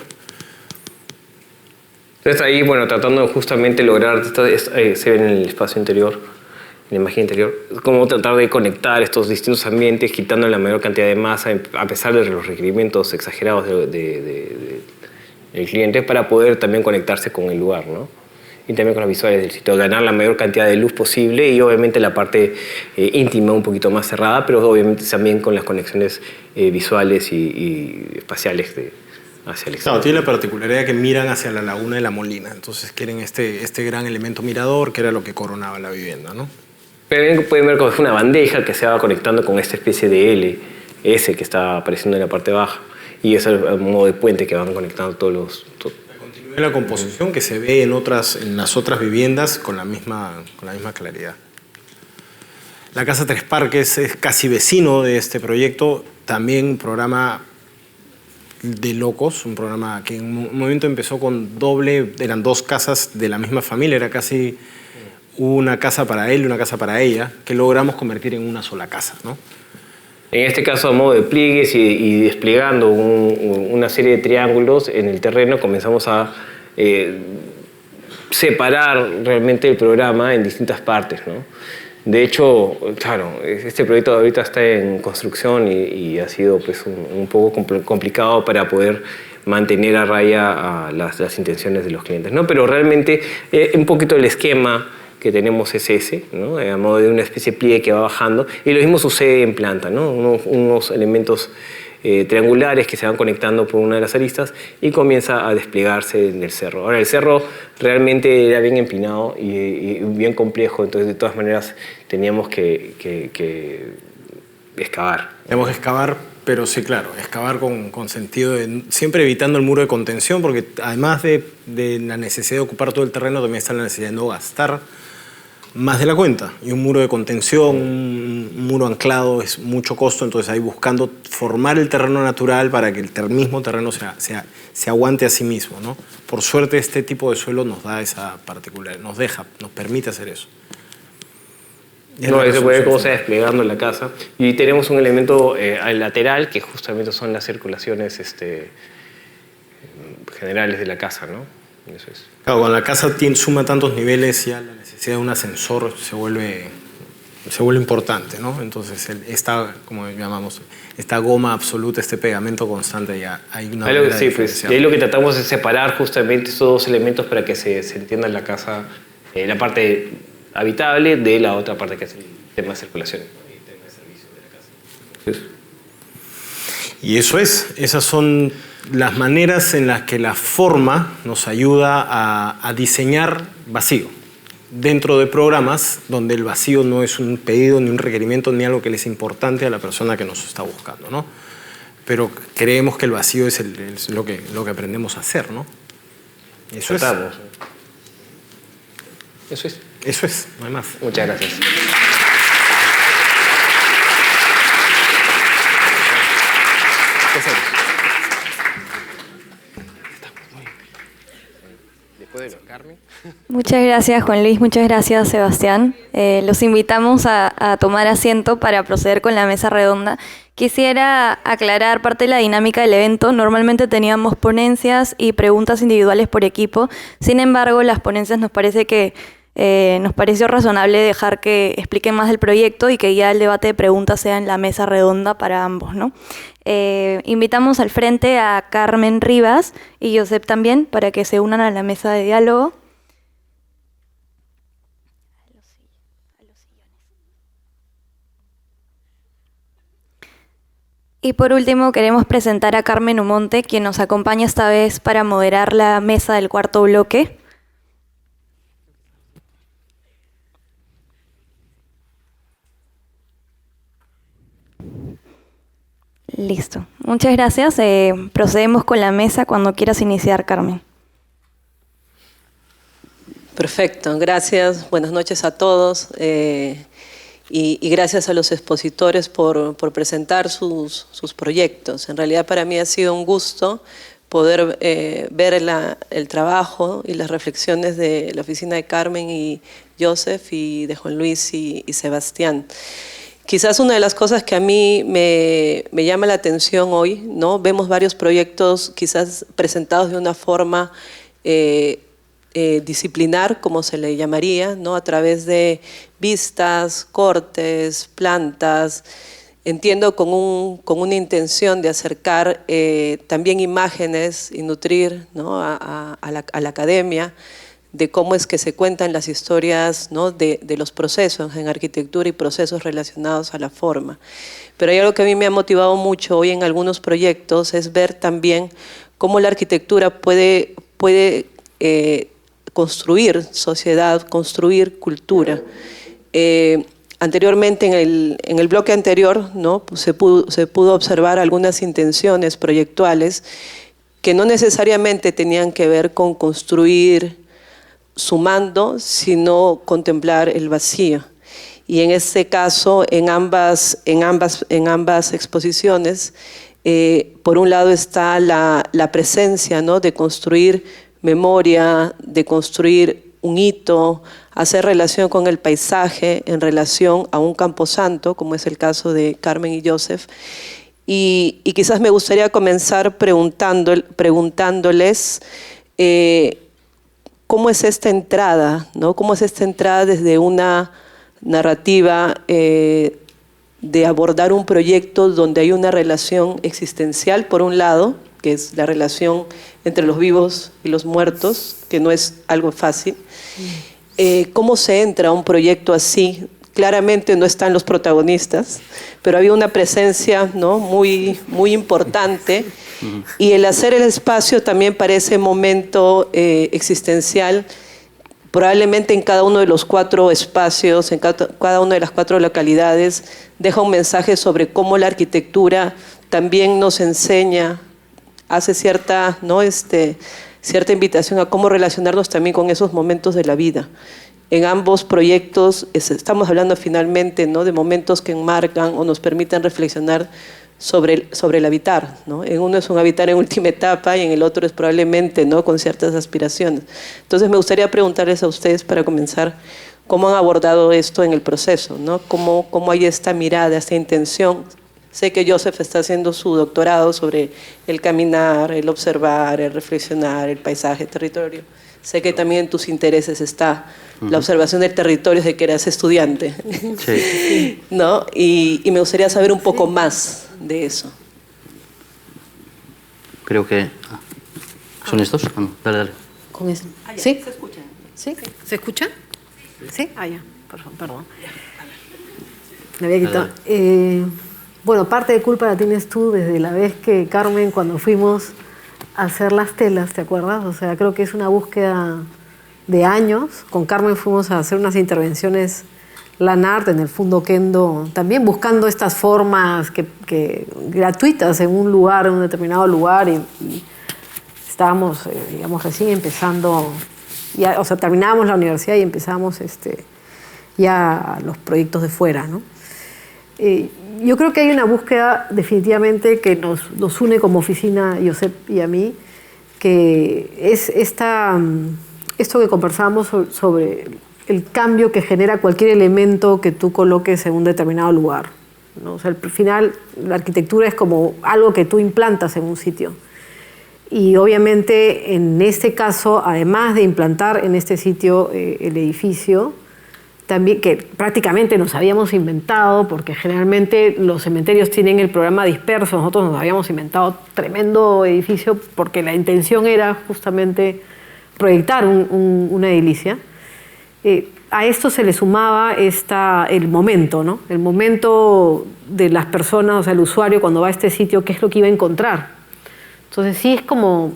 Entonces ahí, bueno, tratando justamente lograr, se ve en el espacio interior, en la imagen interior, cómo tratar de conectar estos distintos ambientes, quitando la mayor cantidad de masa, a pesar de los requerimientos exagerados del cliente, para poder también conectarse con el lugar, ¿no? Y también con las visuales del sitio, ganar la mayor cantidad de luz posible y obviamente la parte íntima un poquito más cerrada, pero obviamente también con las conexiones visuales y espaciales hacia el exterior. Claro, tiene la particularidad que miran hacia la laguna de la Molina, entonces quieren este gran elemento mirador que era lo que coronaba la vivienda, ¿no? Pero pueden ver como es una bandeja que se va conectando con esta especie de S que está apareciendo en la parte baja. Y es el modo de puente que van conectando todos los... La continuidad de la composición que se ve en las otras viviendas con la misma claridad. La Casa Tres Parques es casi vecino de este proyecto, también un programa de locos, un programa que en un momento empezó con doble, eran 2 casas de la misma familia, era casi una casa para él y una casa para ella, que logramos convertir en una sola casa, ¿no? En este caso, a modo de pliegues y desplegando una serie de triángulos en el terreno, comenzamos a separar realmente el programa en distintas partes, ¿no? De hecho, claro, este proyecto ahorita está en construcción y ha sido pues, un poco complicado para poder mantener a raya las intenciones de los clientes, ¿no? Pero realmente un poquito el esquema que tenemos es ese, ¿no? A modo de una especie de pliegue que va bajando, y lo mismo sucede en planta, ¿no? Unos elementos triangulares que se van conectando por una de las aristas y comienza a desplegarse en el cerro. Ahora, el cerro realmente era bien empinado y bien complejo, entonces de todas maneras teníamos que excavar. Tenemos que excavar, pero sí, claro, excavar con sentido de siempre evitando el muro de contención, porque además de la necesidad de ocupar todo el terreno, también está la necesidad de no gastar más de la cuenta. Y un muro de contención, un muro anclado es mucho costo, entonces ahí buscando formar el terreno natural para que el mismo terreno se aguante a sí mismo, ¿no? Por suerte este tipo de suelo nos da esa particularidad, nos permite hacer eso. No, eso puede ver cómo se va desplegando en la casa. Y tenemos un elemento al lateral que justamente son las circulaciones generales de la casa, ¿no? Eso es. Claro, cuando la casa suma tantos niveles, ya la necesidad de un ascensor se vuelve importante, ¿no? Entonces, como llamamos, esta goma absoluta, este pegamento constante, ya hay una manera sí, pues, y ahí lo que tratamos es separar justamente esos dos elementos para que se entienda la casa, la parte habitable de la otra parte que es el tema de circulación. El tema de servicio de la casa. Y esas son las maneras en las que la forma nos ayuda a diseñar vacío dentro de programas donde el vacío no es un pedido ni un requerimiento ni algo que le es importante a la persona que nos está buscando, ¿no? Pero creemos que el vacío es lo que aprendemos a hacer, ¿no? Eso Tratamos. Eso es. Eso es, no hay más. Muchas gracias. ¿Qué hacemos? Después de Carmen. Muchas gracias, Juan Luis. Muchas gracias, Sebastián. Los invitamos a tomar asiento para proceder con la mesa redonda. Quisiera aclarar parte de la dinámica del evento. Normalmente teníamos ponencias y preguntas individuales por equipo. Sin embargo, las ponencias nos pareció razonable dejar que expliquen más del proyecto y que ya el debate de preguntas sea en la mesa redonda para ambos, ¿no? Invitamos al frente a Carmen Rivas y Josep también para que se unan a la mesa de diálogo. Y por último queremos presentar a Carmen Umonte, quien nos acompaña esta vez para moderar la mesa del cuarto bloque. Listo. Muchas gracias. Procedemos con la mesa cuando quieras iniciar, Carmen. Perfecto. Gracias. Buenas noches a todos. Y gracias a los expositores por presentar sus proyectos. En realidad para mí ha sido un gusto poder ver el trabajo y las reflexiones de la oficina de Carmen y Joseph y de Juan Luis y Sebastián. Quizás una de las cosas que a mí me llama la atención hoy, ¿no? Vemos varios proyectos quizás presentados de una forma disciplinar, como se le llamaría, ¿no? A través de vistas, cortes, plantas. Entiendo con una intención de acercar también imágenes y nutrir, ¿no? a la academia de cómo es que se cuentan las historias, ¿no? de los procesos en arquitectura y procesos relacionados a la forma. Pero hay algo que a mí me ha motivado mucho hoy en algunos proyectos, es ver también cómo la arquitectura puede construir sociedad, construir cultura. Anteriormente, en el bloque anterior, ¿no? Pues se pudo observar algunas intenciones proyectuales que no necesariamente tenían que ver con construir sumando, sino contemplar el vacío. Y en este caso, en ambas exposiciones, Por un lado está la presencia, ¿no?, de construir memoria, de construir un hito, hacer relación con el paisaje en relación a un camposanto, como es el caso de Carmen y Joseph. Y quizás me gustaría comenzar preguntándoles cómo es esta entrada, ¿no? Cómo es esta entrada desde una narrativa de abordar un proyecto donde hay una relación existencial, por un lado, que es la relación entre los vivos y los muertos, que no es algo fácil. ¿Cómo se entra a un proyecto así? Claramente no están los protagonistas, pero había una presencia, ¿no?, muy, muy importante. Y el hacer el espacio también para ese momento existencial, probablemente en cada uno de los 4 espacios, en cada una de las 4 localidades, deja un mensaje sobre cómo la arquitectura también nos enseña, hace cierta, ¿no?, cierta invitación a cómo relacionarnos también con esos momentos de la vida. En ambos proyectos estamos hablando finalmente, ¿no?, de momentos que enmarcan o nos permiten reflexionar sobre el habitar, ¿no? En uno es un habitar en última etapa y en el otro es probablemente, ¿no?, con ciertas aspiraciones. Entonces me gustaría preguntarles a ustedes, para comenzar, cómo han abordado esto en el proceso, ¿no? Cómo hay esta mirada, esta intención. Sé que Joseph está haciendo su doctorado sobre el caminar, el observar, el reflexionar, el paisaje, el territorio. Sé que también en tus intereses está la observación del territorio desde que eras estudiante. Sí. ¿No? Y me gustaría saber un poco más de eso. Creo que... ¿Son estos? No, dale. ¿Con eso? ¿Sí? ¿Se escucha? ¿Sí? ¿Se escucha? ¿Sí? Ah, ya. Perdón. Me había quitado. Bueno, parte de culpa la tienes tú desde la vez que Carmen, cuando fuimos a hacer las telas, ¿te acuerdas? O sea, creo que es una búsqueda de años. Con Carmen fuimos a hacer unas intervenciones Lanart en el Fundo Kendo, también buscando estas formas gratuitas en un lugar, en un determinado lugar, y estábamos, digamos, recién empezando, ya, o sea, terminábamos la universidad y empezamos ya los proyectos de fuera, ¿no? Yo creo que hay una búsqueda definitivamente que nos une como oficina, Josep y a mí, que es esto que conversamos sobre el cambio que genera cualquier elemento que tú coloques en un determinado lugar, ¿no? O sea, al final la arquitectura es como algo que tú implantas en un sitio. Y obviamente en este caso, además de implantar en este sitio el edificio, también, que prácticamente nos habíamos inventado, porque generalmente los cementerios tienen el programa disperso, nosotros nos habíamos inventado tremendo edificio porque la intención era justamente proyectar una edilicia. A esto se le sumaba el momento, ¿no? El momento de las personas, o sea, el usuario cuando va a este sitio, qué es lo que iba a encontrar. Entonces sí es como,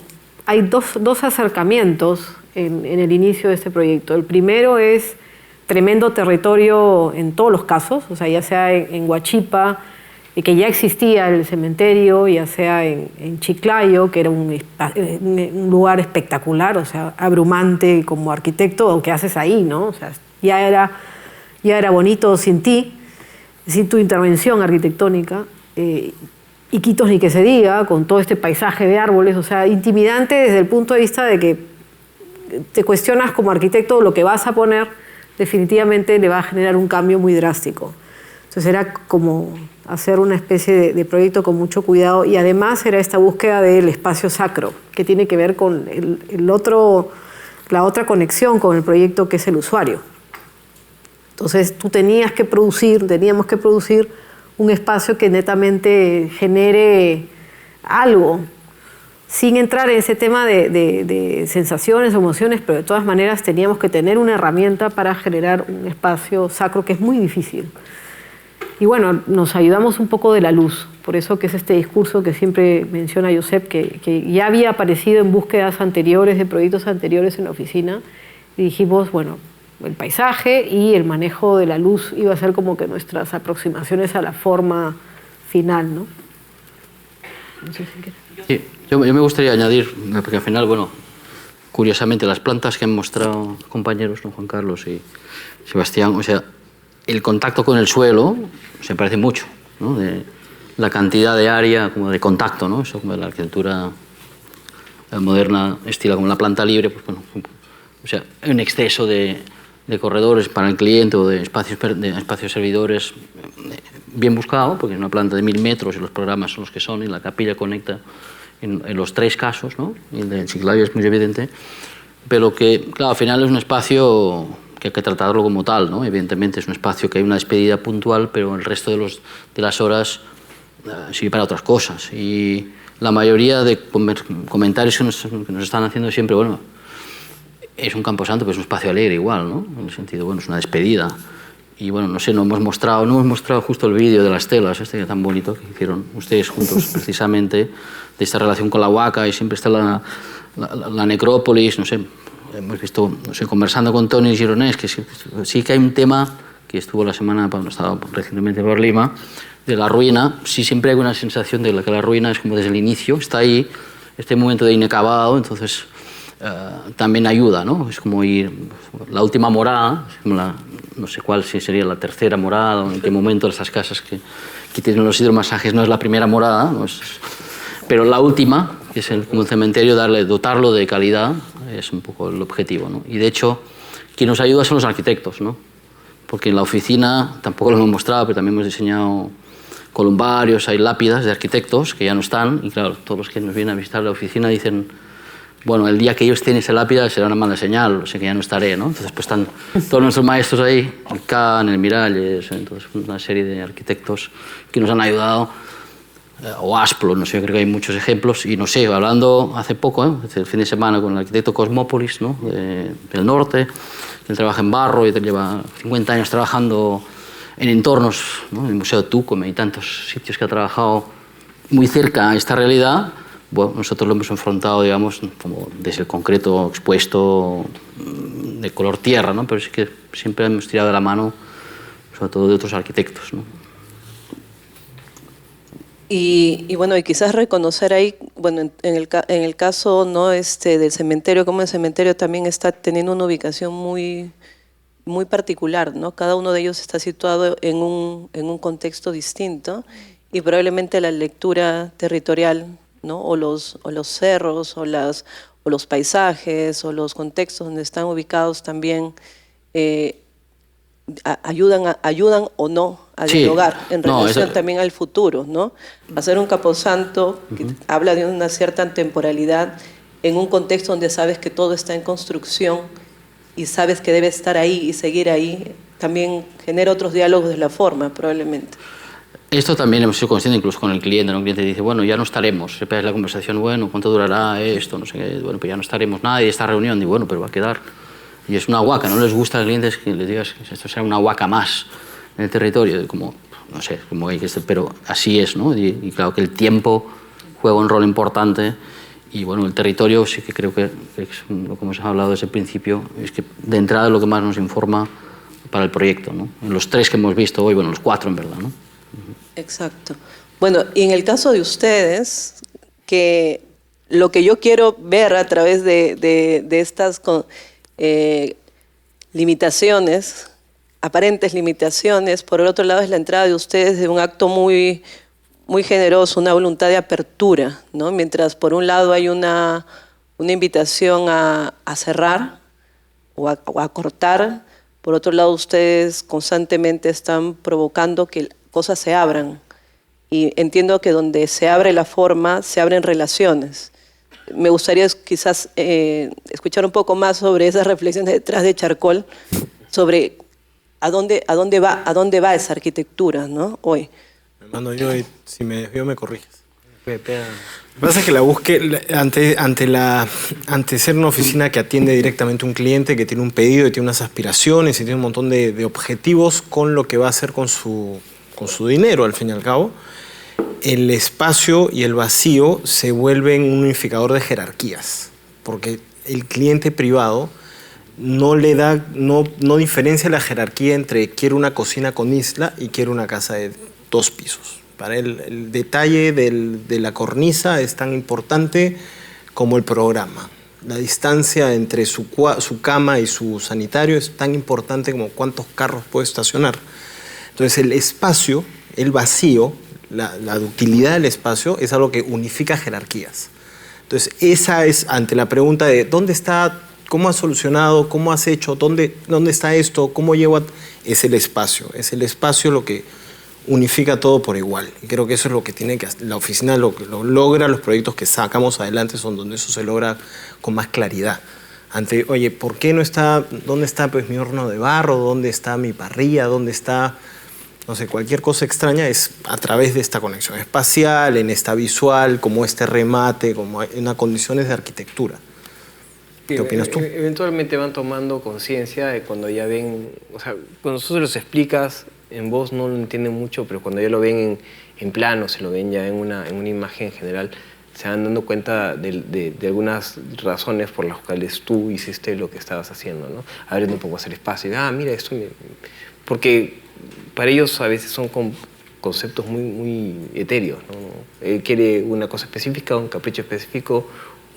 hay dos acercamientos en el inicio de este proyecto. El primero es tremendo territorio en todos los casos, o sea, ya sea en Huachipa, que ya existía el cementerio, ya sea en Chiclayo, que era un lugar espectacular, o sea, abrumante como arquitecto, ¿qué haces ahí, no? O sea, ya era bonito sin ti, sin tu intervención arquitectónica, Iquitos ni que se diga, con todo este paisaje de árboles, o sea, intimidante desde el punto de vista de que te cuestionas como arquitecto lo que vas a poner, definitivamente le va a generar un cambio muy drástico. Entonces era como hacer una especie de proyecto con mucho cuidado, y además era esta búsqueda del espacio sacro, que tiene que ver con la otra conexión con el proyecto, que es el usuario. Entonces teníamos que producir un espacio que netamente genere algo, sin entrar en ese tema de sensaciones, emociones, pero de todas maneras teníamos que tener una herramienta para generar un espacio sacro, que es muy difícil. Y bueno, nos ayudamos un poco de la luz, por eso que es este discurso que siempre menciona Josep, que ya había aparecido en búsquedas anteriores, de proyectos anteriores en la oficina, y dijimos, bueno, el paisaje y el manejo de la luz iba a ser como que nuestras aproximaciones a la forma final, ¿no? No sé si sí, yo me gustaría añadir, porque al final, bueno, curiosamente las plantas que han mostrado compañeros, ¿no? Juan Carlos y Sebastián, o sea, el contacto con el suelo se parece mucho, ¿no? la cantidad de área como de contacto, ¿no? Eso como de la arquitectura moderna estila como la planta libre, pues bueno, o sea, un exceso de corredores para el cliente o de espacios servidores bien buscado, porque es una planta de 1000 metros y los programas son los que son y la capilla conecta en los 3 casos, ¿no? Y el de Chiclayo es muy evidente, pero que, claro, al final es un espacio que hay que tratarlo como tal, ¿no? Evidentemente es un espacio que hay una despedida puntual, pero el resto de las horas sirve para otras cosas. Y la mayoría de comentarios que nos están haciendo siempre, bueno, es un camposanto, pero es un espacio alegre igual, ¿no? En el sentido, bueno, es una despedida. Y bueno, no sé, no hemos mostrado justo el vídeo de las telas, este tan bonito que hicieron ustedes juntos, precisamente, de esta relación con la huaca, y siempre está la necrópolis, no sé, hemos visto, no sé, conversando con Toni Gironès, que sí que hay un tema que estuvo la semana, cuando estaba recientemente por Lima, de la ruina. Sí, siempre hay una sensación de que la ruina es como desde el inicio, está ahí, este momento de inacabado, entonces también ayuda, ¿no? Es como ir, la última morada, no sé cuál si sería la tercera morada, o en qué momento de esas casas que tienen los hidromasajes no es la primera morada, no es, pero la última, que es como un cementerio, dotarlo de calidad, es un poco el objetivo, ¿no? Y de hecho, quien nos ayuda son los arquitectos, ¿no? Porque en la oficina, tampoco lo hemos mostrado, pero también hemos diseñado columbarios, hay lápidas de arquitectos que ya no están, y claro, todos los que nos vienen a visitar la oficina dicen, bueno, el día que ellos tienen esa lápida será una mala señal, o sea que ya no estaré, ¿no? Entonces pues están todos nuestros maestros ahí, el Can, el Miralles, entonces una serie de arquitectos que nos han ayudado, o Asplo, no sé, yo creo que hay muchos ejemplos, y no sé, hablando hace poco, el fin de semana, con el arquitecto Cosmópolis, ¿no? Del norte, él trabaja en barro y lleva 50 años trabajando en entornos, ¿no? El Museo de Tucumán y tantos sitios que ha trabajado muy cerca a esta realidad. Bueno, nosotros lo hemos enfrentado, digamos, como desde el concreto expuesto de color tierra, ¿no? Pero sí que siempre hemos tirado de la mano, sobre todo de otros arquitectos, ¿no? Y bueno, y quizás reconocer ahí, bueno, en el caso, ¿no? Del cementerio, como el cementerio también está teniendo una ubicación muy particular, ¿no? Cada uno de ellos está situado en un contexto distinto y probablemente la lectura territorial, ¿no? o los cerros, o los paisajes, o los contextos donde están ubicados también ayudan o no a dialogar en relación también al futuro, ¿no? Hacer un camposanto que habla de una cierta temporalidad en un contexto donde sabes que todo está en construcción y sabes que debe estar ahí y seguir ahí, también genera otros diálogos de la forma, probablemente. Esto también hemos sido conscientes incluso con el cliente, ¿no? El cliente dice, bueno, ya no estaremos. Siempre es la conversación, bueno, ¿cuánto durará esto? No sé qué, bueno, pues ya no estaremos nada y esta reunión, digo, bueno, pero va a quedar. Y es una huaca, no les gusta a los clientes que les digas que esto sea una huaca más en el territorio, como, no sé, como hay que ser, pero así es, ¿no? Y claro que el tiempo juega un rol importante y bueno, el territorio sí que creo que es, como hemos hablado desde el principio, es que de entrada es lo que más nos informa para el proyecto, ¿no? En los 3 que hemos visto hoy, bueno, los 4 en verdad, ¿no? Exacto. Bueno, y en el caso de ustedes, que lo que yo quiero ver a través de estas limitaciones, aparentes limitaciones, por el otro lado es la entrada de ustedes de un acto muy generoso, una voluntad de apertura, ¿no? Mientras por un lado hay una invitación a cerrar o a cortar, por otro lado ustedes constantemente están provocando que cosas se abran. Y entiendo que donde se abre la forma, se abren relaciones. Me gustaría quizás escuchar un poco más sobre esas reflexiones detrás de Charcol, sobre a dónde va esa arquitectura, ¿no? Hoy. Hermano, si me desvío me corriges. Lo que pasa es que la búsqueda, ante ser una oficina que atiende directamente a un cliente, que tiene un pedido, que tiene unas aspiraciones y tiene un montón de objetivos con lo que va a hacer con su dinero, al fin y al cabo, el espacio y el vacío se vuelven un unificador de jerarquías, porque el cliente privado no diferencia la jerarquía entre quiero una cocina con isla y quiero una casa de 2 pisos. Para él, el detalle de la cornisa es tan importante como el programa. La distancia entre su cama y su sanitario es tan importante como cuántos carros puede estacionar. Entonces el espacio, el vacío, la ductilidad del espacio es algo que unifica jerarquías. Entonces, esa es ante la pregunta de ¿dónde está? ¿Cómo has solucionado? ¿Cómo has hecho? ¿Dónde está esto? ¿Cómo llevo a...? Es el espacio. Es el espacio lo que unifica todo por igual. Y creo que eso es lo que tiene que hacer. La oficina lo logra, los proyectos que sacamos adelante son donde eso se logra con más claridad. Ante, oye, ¿por qué no está? ¿Dónde está pues, mi horno de barro? ¿Dónde está mi parrilla? ¿Dónde está...? No sé, cualquier cosa extraña es a través de esta conexión espacial, en esta visual, como este remate, como en las condiciones de arquitectura. ¿Qué opinas tú? Eventualmente van tomando conciencia de cuando ya ven, o sea, cuando tú se los explicas en voz no lo entienden mucho, pero cuando ya lo ven en plano, se lo ven ya en una imagen general, se van dando cuenta de algunas razones por las cuales tú hiciste lo que estabas haciendo, ¿no? Abriendo un poco más el espacio. Mira, esto porque para ellos a veces son conceptos muy etéreos, ¿no? Él quiere una cosa específica, un capricho específico,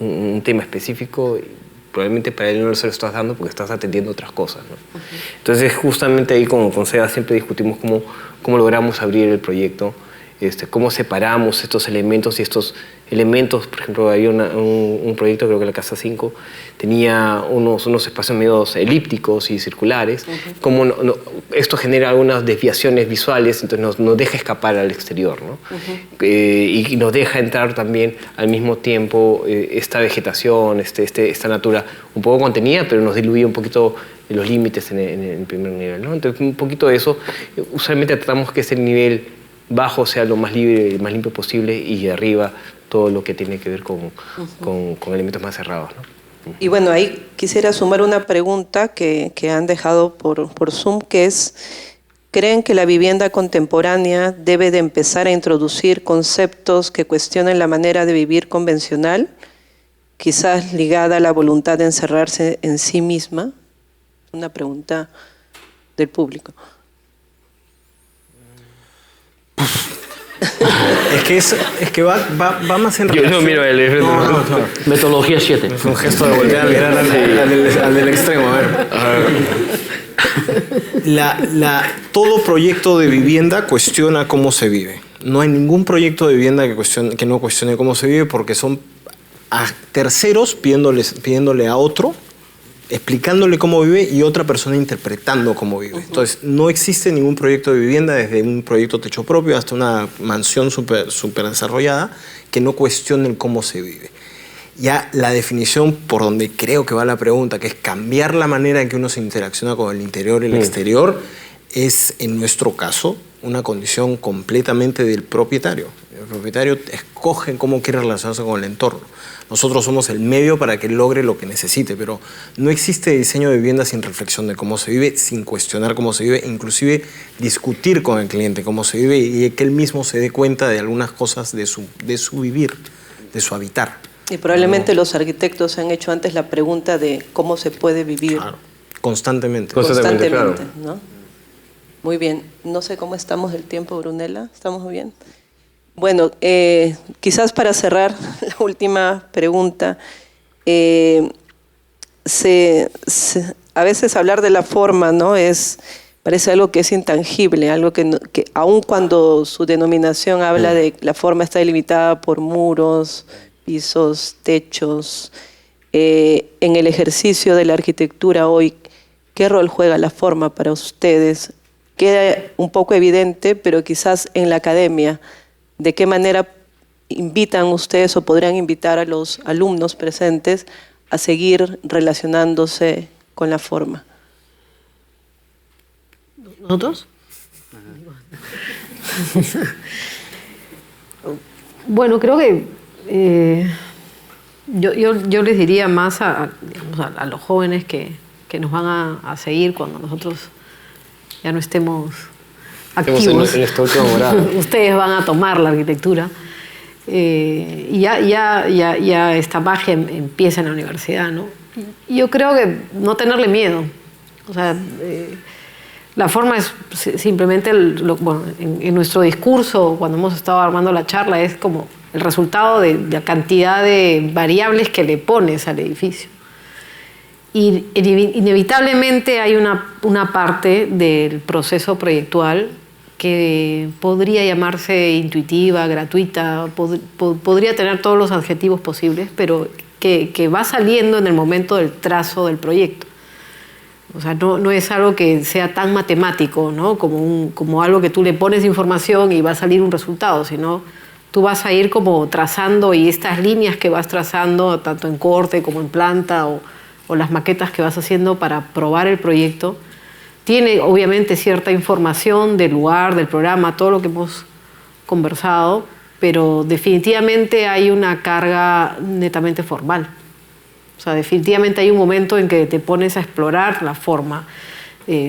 un tema específico. Probablemente para él no se lo estás dando porque estás atendiendo otras cosas, ¿no? Entonces, justamente ahí con SEA siempre discutimos cómo logramos abrir el proyecto, cómo separamos estos elementos y estos elementos. Por ejemplo, había un proyecto, creo que la Casa 5, tenía unos espacios medios elípticos y circulares. Como esto genera algunas desviaciones visuales, entonces nos deja escapar al exterior, ¿no? Y nos deja entrar también al mismo tiempo esta vegetación, esta natura un poco contenida, pero nos diluye un poquito los límites en el primer nivel, ¿no? Entonces, un poquito de eso. Usualmente tratamos que ese nivel bajo sea lo más libre y más limpio posible, y arriba todo lo que tiene que ver con elementos más cerrados, ¿no? Y bueno, ahí quisiera sumar una pregunta que han dejado por Zoom, que es, ¿creen que la vivienda contemporánea debe de empezar a introducir conceptos que cuestionen la manera de vivir convencional, quizás ligada a la voluntad de encerrarse en sí misma? Una pregunta del público. Es que va más en relación. Yo no miro el... No. Metodología 7. Es un gesto de volver a mirar al del extremo. A ver. Todo proyecto de vivienda cuestiona cómo se vive. No hay ningún proyecto de vivienda que no cuestione cómo se vive, porque son a terceros pidiéndole a otro, explicándole cómo vive, y otra persona interpretando cómo vive. Entonces, no existe ningún proyecto de vivienda, desde un proyecto techo propio hasta una mansión súper desarrollada, que no cuestione el cómo se vive. Ya la definición por donde creo que va la pregunta, que es cambiar la manera en que uno se interacciona con el interior y el exterior, es, en nuestro caso, una condición completamente del propietario. El propietario escoge cómo quiere relacionarse con el entorno. Nosotros somos el medio para que logre lo que necesite, pero no existe diseño de vivienda sin reflexión de cómo se vive, sin cuestionar cómo se vive, inclusive discutir con el cliente cómo se vive, y que él mismo se dé cuenta de algunas cosas de su vivir, de su habitar. Y probablemente los arquitectos han hecho antes la pregunta de cómo se puede vivir. Claro, constantemente. Claro. ¿No? Muy bien. No sé cómo estamos del tiempo, Brunella. ¿Estamos muy bien? Bueno, quizás para cerrar, la última pregunta. A veces hablar de la forma, ¿no? Parece algo que es intangible, algo que aun cuando su denominación habla de la forma está delimitada por muros, pisos, techos, en el ejercicio de la arquitectura hoy, ¿qué rol juega la forma para ustedes? Queda un poco evidente, pero quizás en la academia, ¿de qué manera invitan ustedes o podrían invitar a los alumnos presentes a seguir relacionándose con la forma? ¿Nosotros? Bueno, creo que yo les diría más a los jóvenes que nos van a seguir cuando nosotros ya no estemos activos. En esta última morada. Ustedes van a tomar la arquitectura. Y ya esta magia empieza en la universidad, ¿no? Yo creo que no tenerle miedo. O sea, la forma es simplemente, en nuestro discurso, cuando hemos estado armando la charla, es como el resultado de la cantidad de variables que le pones al edificio. Y inevitablemente hay una parte del proceso proyectual que podría llamarse intuitiva, gratuita, podría tener todos los adjetivos posibles, pero que va saliendo en el momento del trazo del proyecto. O sea, no es algo que sea tan matemático, ¿no? Como algo que tú le pones información y va a salir un resultado, sino tú vas a ir como trazando, y estas líneas que vas trazando, tanto en corte como en planta, o las maquetas que vas haciendo para probar el proyecto, tiene obviamente cierta información del lugar, del programa, todo lo que hemos conversado, pero definitivamente hay una carga netamente formal. O sea, definitivamente hay un momento en que te pones a explorar la forma.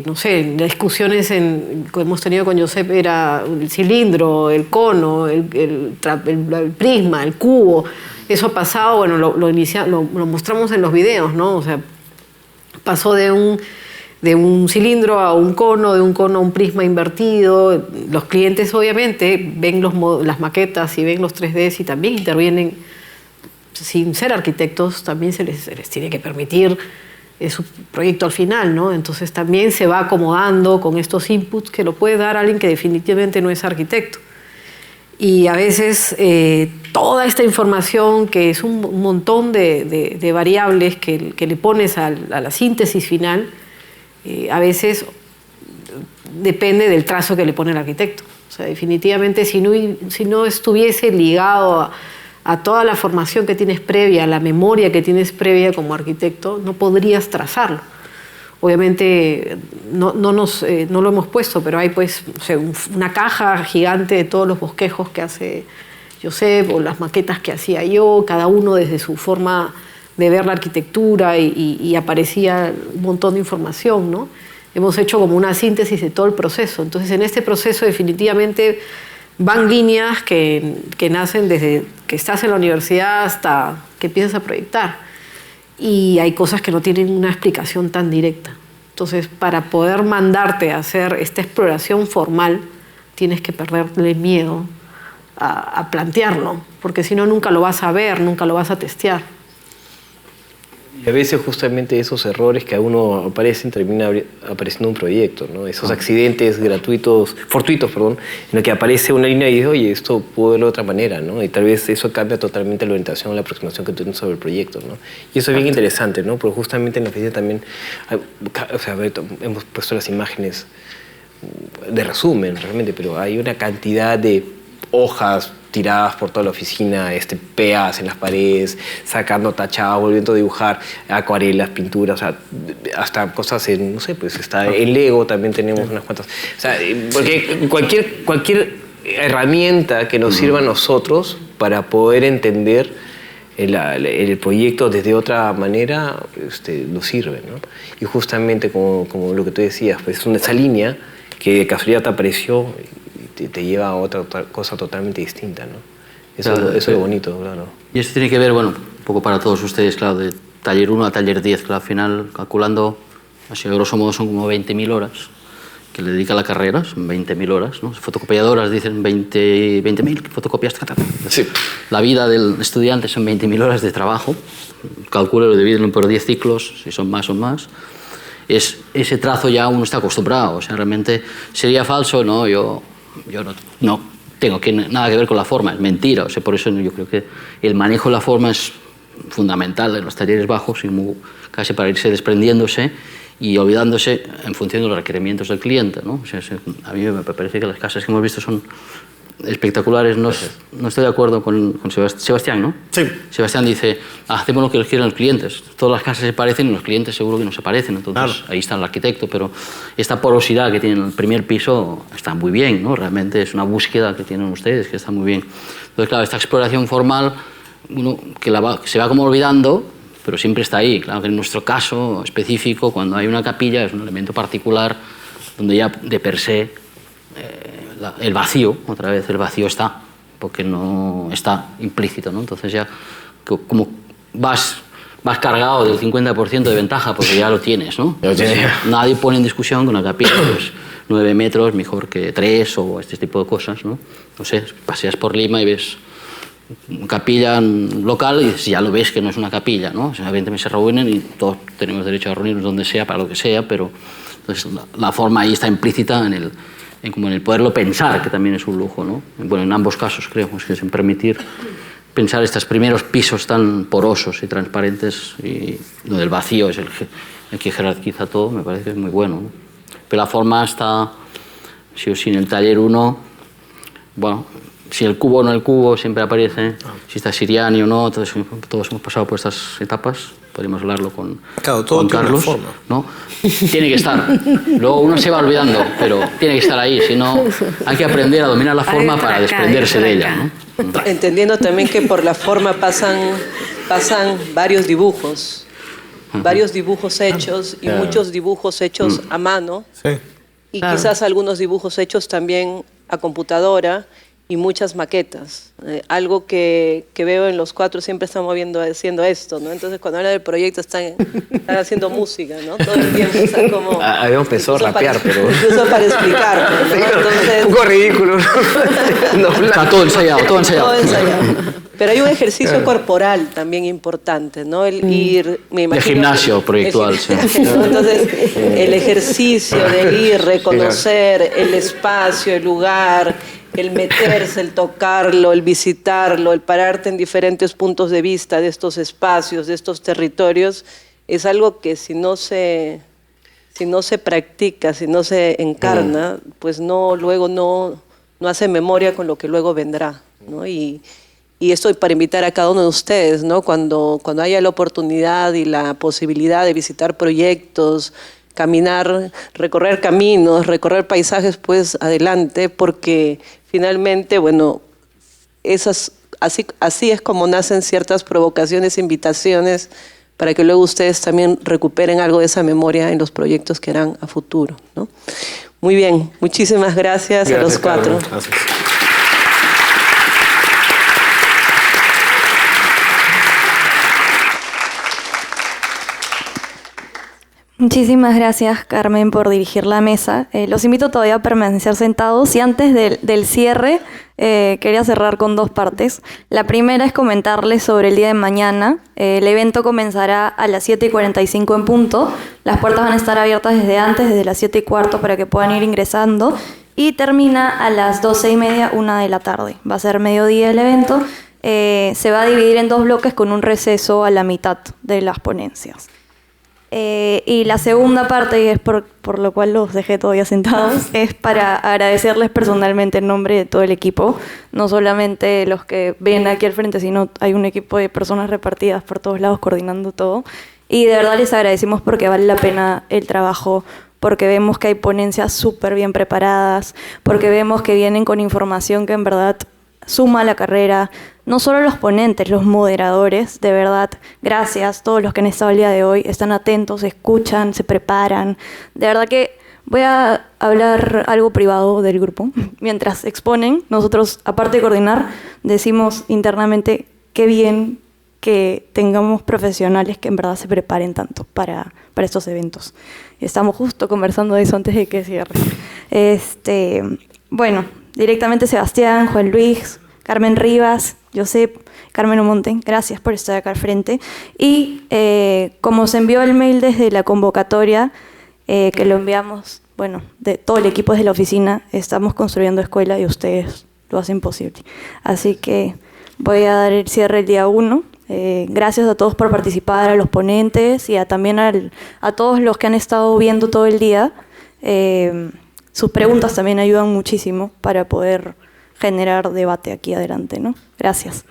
No sé, las discusiones que hemos tenido con Josep era el cilindro, el cono, el prisma, el cubo. Eso ha pasado, bueno, lo mostramos en los videos, ¿no? O sea, pasó de un cilindro a un cono, de un cono a un prisma invertido. Los clientes obviamente ven las maquetas y ven los 3Ds y también intervienen. Sin ser arquitectos, también se les tiene que permitir su proyecto al final, ¿no? Entonces también se va acomodando con estos inputs que lo puede dar alguien que definitivamente no es arquitecto. Y a veces toda esta información, que es un montón de variables que le pones a la síntesis final, a veces depende del trazo que le pone el arquitecto. O sea, definitivamente si no estuviese ligado a toda la formación que tienes previa, a la memoria que tienes previa como arquitecto, no podrías trazarlo. Obviamente no lo hemos puesto, pero hay pues, o sea, una caja gigante de todos los bosquejos que hace Josep, o las maquetas que hacía yo, cada uno desde su forma de ver la arquitectura, y aparecía un montón de información, ¿no? Hemos hecho como una síntesis de todo el proceso. Entonces, en este proceso definitivamente van líneas que nacen desde que estás en la universidad hasta que empiezas a proyectar. Y hay cosas que no tienen una explicación tan directa. Entonces, para poder mandarte a hacer esta exploración formal, tienes que perderle miedo a plantearlo, porque si no, nunca lo vas a ver, nunca lo vas a testear. Y a veces justamente esos errores que a uno aparecen termina apareciendo un proyecto, ¿no? Esos accidentes fortuitos, en los que aparece una línea y dice, oye, esto pudo verlo de otra manera, ¿no? Y tal vez eso cambia totalmente la orientación, la aproximación que tú tienes sobre el proyecto, ¿no? Y eso es bien interesante, ¿no? Porque justamente en la oficina también, o sea, hemos puesto las imágenes de resumen realmente, pero hay una cantidad de hojas tiradas por toda la oficina, pegadas en las paredes, sacando tachadas, volviendo a dibujar, acuarelas, pinturas, o sea, hasta cosas en, no sé, pues está en Lego también tenemos unas cuantas. O sea, porque cualquier herramienta que nos sirva a nosotros para poder entender el proyecto desde otra manera, nos sirve, ¿no? Y justamente como lo que tú decías, pues esa línea que de casualidad te apareció, te lleva a otra cosa totalmente distinta, ¿no? Eso es lo bonito, claro. Y esto tiene que ver, bueno, un poco para todos ustedes, claro, de taller 1 a taller 10, claro, al final, calculando, así a grosso modo son como 20.000 horas que le dedica a la carrera, son 20.000 horas, ¿no? Fotocopiadoras dicen 20.000 fotocopias, sí. La vida del estudiante son 20.000 horas de trabajo, calcúlelo, divídelo por 10 ciclos, si son más o más. Ese trazo ya uno está acostumbrado, o sea, realmente sería falso, ¿no? Yo no tengo nada que ver con la forma, es mentira. O sea, por eso yo creo que el manejo de la forma es fundamental en los talleres bajos, y casi para irse desprendiéndose y olvidándose en función de los requerimientos del cliente, ¿no? O sea, a mí me parece que las casas que hemos visto son espectaculares. No estoy de acuerdo con Sebastián, ¿no? Sí. Sebastián dice, hacemos lo que les quieren los clientes. Todas las casas se parecen y los clientes seguro que no se parecen. Entonces, claro, ahí está el arquitecto, pero esta porosidad que tiene el primer piso está muy bien, ¿no? Realmente es una búsqueda que tienen ustedes, que está muy bien. Entonces, claro, esta exploración formal, que se va como olvidando, pero siempre está ahí. Claro que en nuestro caso específico, cuando hay una capilla, es un elemento particular donde ya de per se el vacío, otra vez el vacío está, porque no está implícito, ¿no? Entonces ya como vas cargado del 50% de ventaja, porque ya lo tienes, ¿no? Nadie pone en discusión que una capilla, pues 9 metros mejor que 3 o este tipo de cosas, ¿no? No sé, paseas por Lima y ves una capilla local y ya lo ves que no es una capilla, ¿no? O sea, evidentemente se reúnen y todos tenemos derecho a reunirnos donde sea, para lo que sea, pero entonces la forma ahí está implícita en como en el poderlo pensar, que también es un lujo, ¿no? Bueno, en ambos casos creemos que es en permitir pensar estos primeros pisos tan porosos y transparentes y donde el vacío es el que jerarquiza todo, me parece que es muy bueno, ¿no? Pero la forma está, sí o sí, en el taller 1, bueno, si el cubo o no el cubo siempre aparece, si está Siriani o no, todos hemos pasado por estas etapas, podríamos hablarlo con todo Juan tiene Carlos, una forma. ¿no? Tiene que estar. Luego uno se va olvidando, pero tiene que estar ahí, si no hay que aprender a dominar la forma para desprenderse de ella, ¿no? Entendiendo también que por la forma pasan varios dibujos hechos y muchos dibujos hechos a mano Sí. y quizás algunos dibujos hechos también a computadora y muchas maquetas. Algo que veo en los 4 siempre estamos haciendo esto, ¿no? Entonces cuando hablan del proyecto están haciendo música, ¿no? Todo el tiempo están como... Habíamos pensado rapear, pero... Incluso para explicar, ¿no? Entonces, un poco ridículo. No, Está todo ensayado, todo ensayado. todo ensayado. Pero hay un ejercicio corporal también importante, ¿no? El ir, me imagino... De gimnasio proyectual, sí. ¿no? Entonces, el ejercicio de ir, reconocer el espacio, el lugar, el meterse, el tocarlo, el visitarlo, el pararte en diferentes puntos de vista de estos espacios, de estos territorios, es algo que si no se practica, si no se encarna, pues luego no hace memoria con lo que luego vendrá, ¿no? Y esto para invitar a cada uno de ustedes, ¿no? Cuando haya la oportunidad y la posibilidad de visitar proyectos, caminar, recorrer caminos, recorrer paisajes, pues adelante, porque finalmente, bueno, así es como nacen ciertas provocaciones, invitaciones, para que luego ustedes también recuperen algo de esa memoria en los proyectos que harán a futuro, ¿no? Muy bien, muchísimas gracias a los 4. Gracias. Muchísimas gracias, Carmen, por dirigir la mesa. Los invito todavía a permanecer sentados y antes del cierre quería cerrar con 2 partes. La primera es comentarles sobre el día de mañana. El evento comenzará a las 7:45 en punto. Las puertas van a estar abiertas desde antes, desde las 7:15 para que puedan ir ingresando y termina a las 12:30, 1 de la tarde. Va a ser mediodía el evento. Se va a dividir en 2 bloques con un receso a la mitad de las ponencias. Y la segunda parte, y es por lo cual los dejé todavía sentados, es para agradecerles personalmente en nombre de todo el equipo, no solamente los que ven aquí al frente, sino hay un equipo de personas repartidas por todos lados coordinando todo. Y de verdad les agradecemos porque vale la pena el trabajo, porque vemos que hay ponencias súper bien preparadas, porque vemos que vienen con información que en verdad suma a la carrera. No solo los ponentes, los moderadores, de verdad, gracias, todos los que han estado el día de hoy, están atentos, escuchan, se preparan. De verdad que voy a hablar algo privado del grupo. Mientras exponen, nosotros, aparte de coordinar, decimos internamente qué bien que tengamos profesionales que en verdad se preparen tanto para estos eventos. Estamos justo conversando de eso antes de que cierre. Bueno, directamente Sebastián, Juan Luis, Carmen Rivas, Josep, Carmen Omonte, gracias por estar acá al frente. Y como se envió el mail desde la convocatoria, que lo enviamos, bueno, de todo el equipo desde la oficina, estamos construyendo escuela y ustedes lo hacen posible. Así que voy a dar el cierre el día 1. Gracias a todos por participar, a los ponentes y también a todos los que han estado viendo todo el día. Sus preguntas también ayudan muchísimo para poder generar debate aquí adelante, ¿no? Gracias.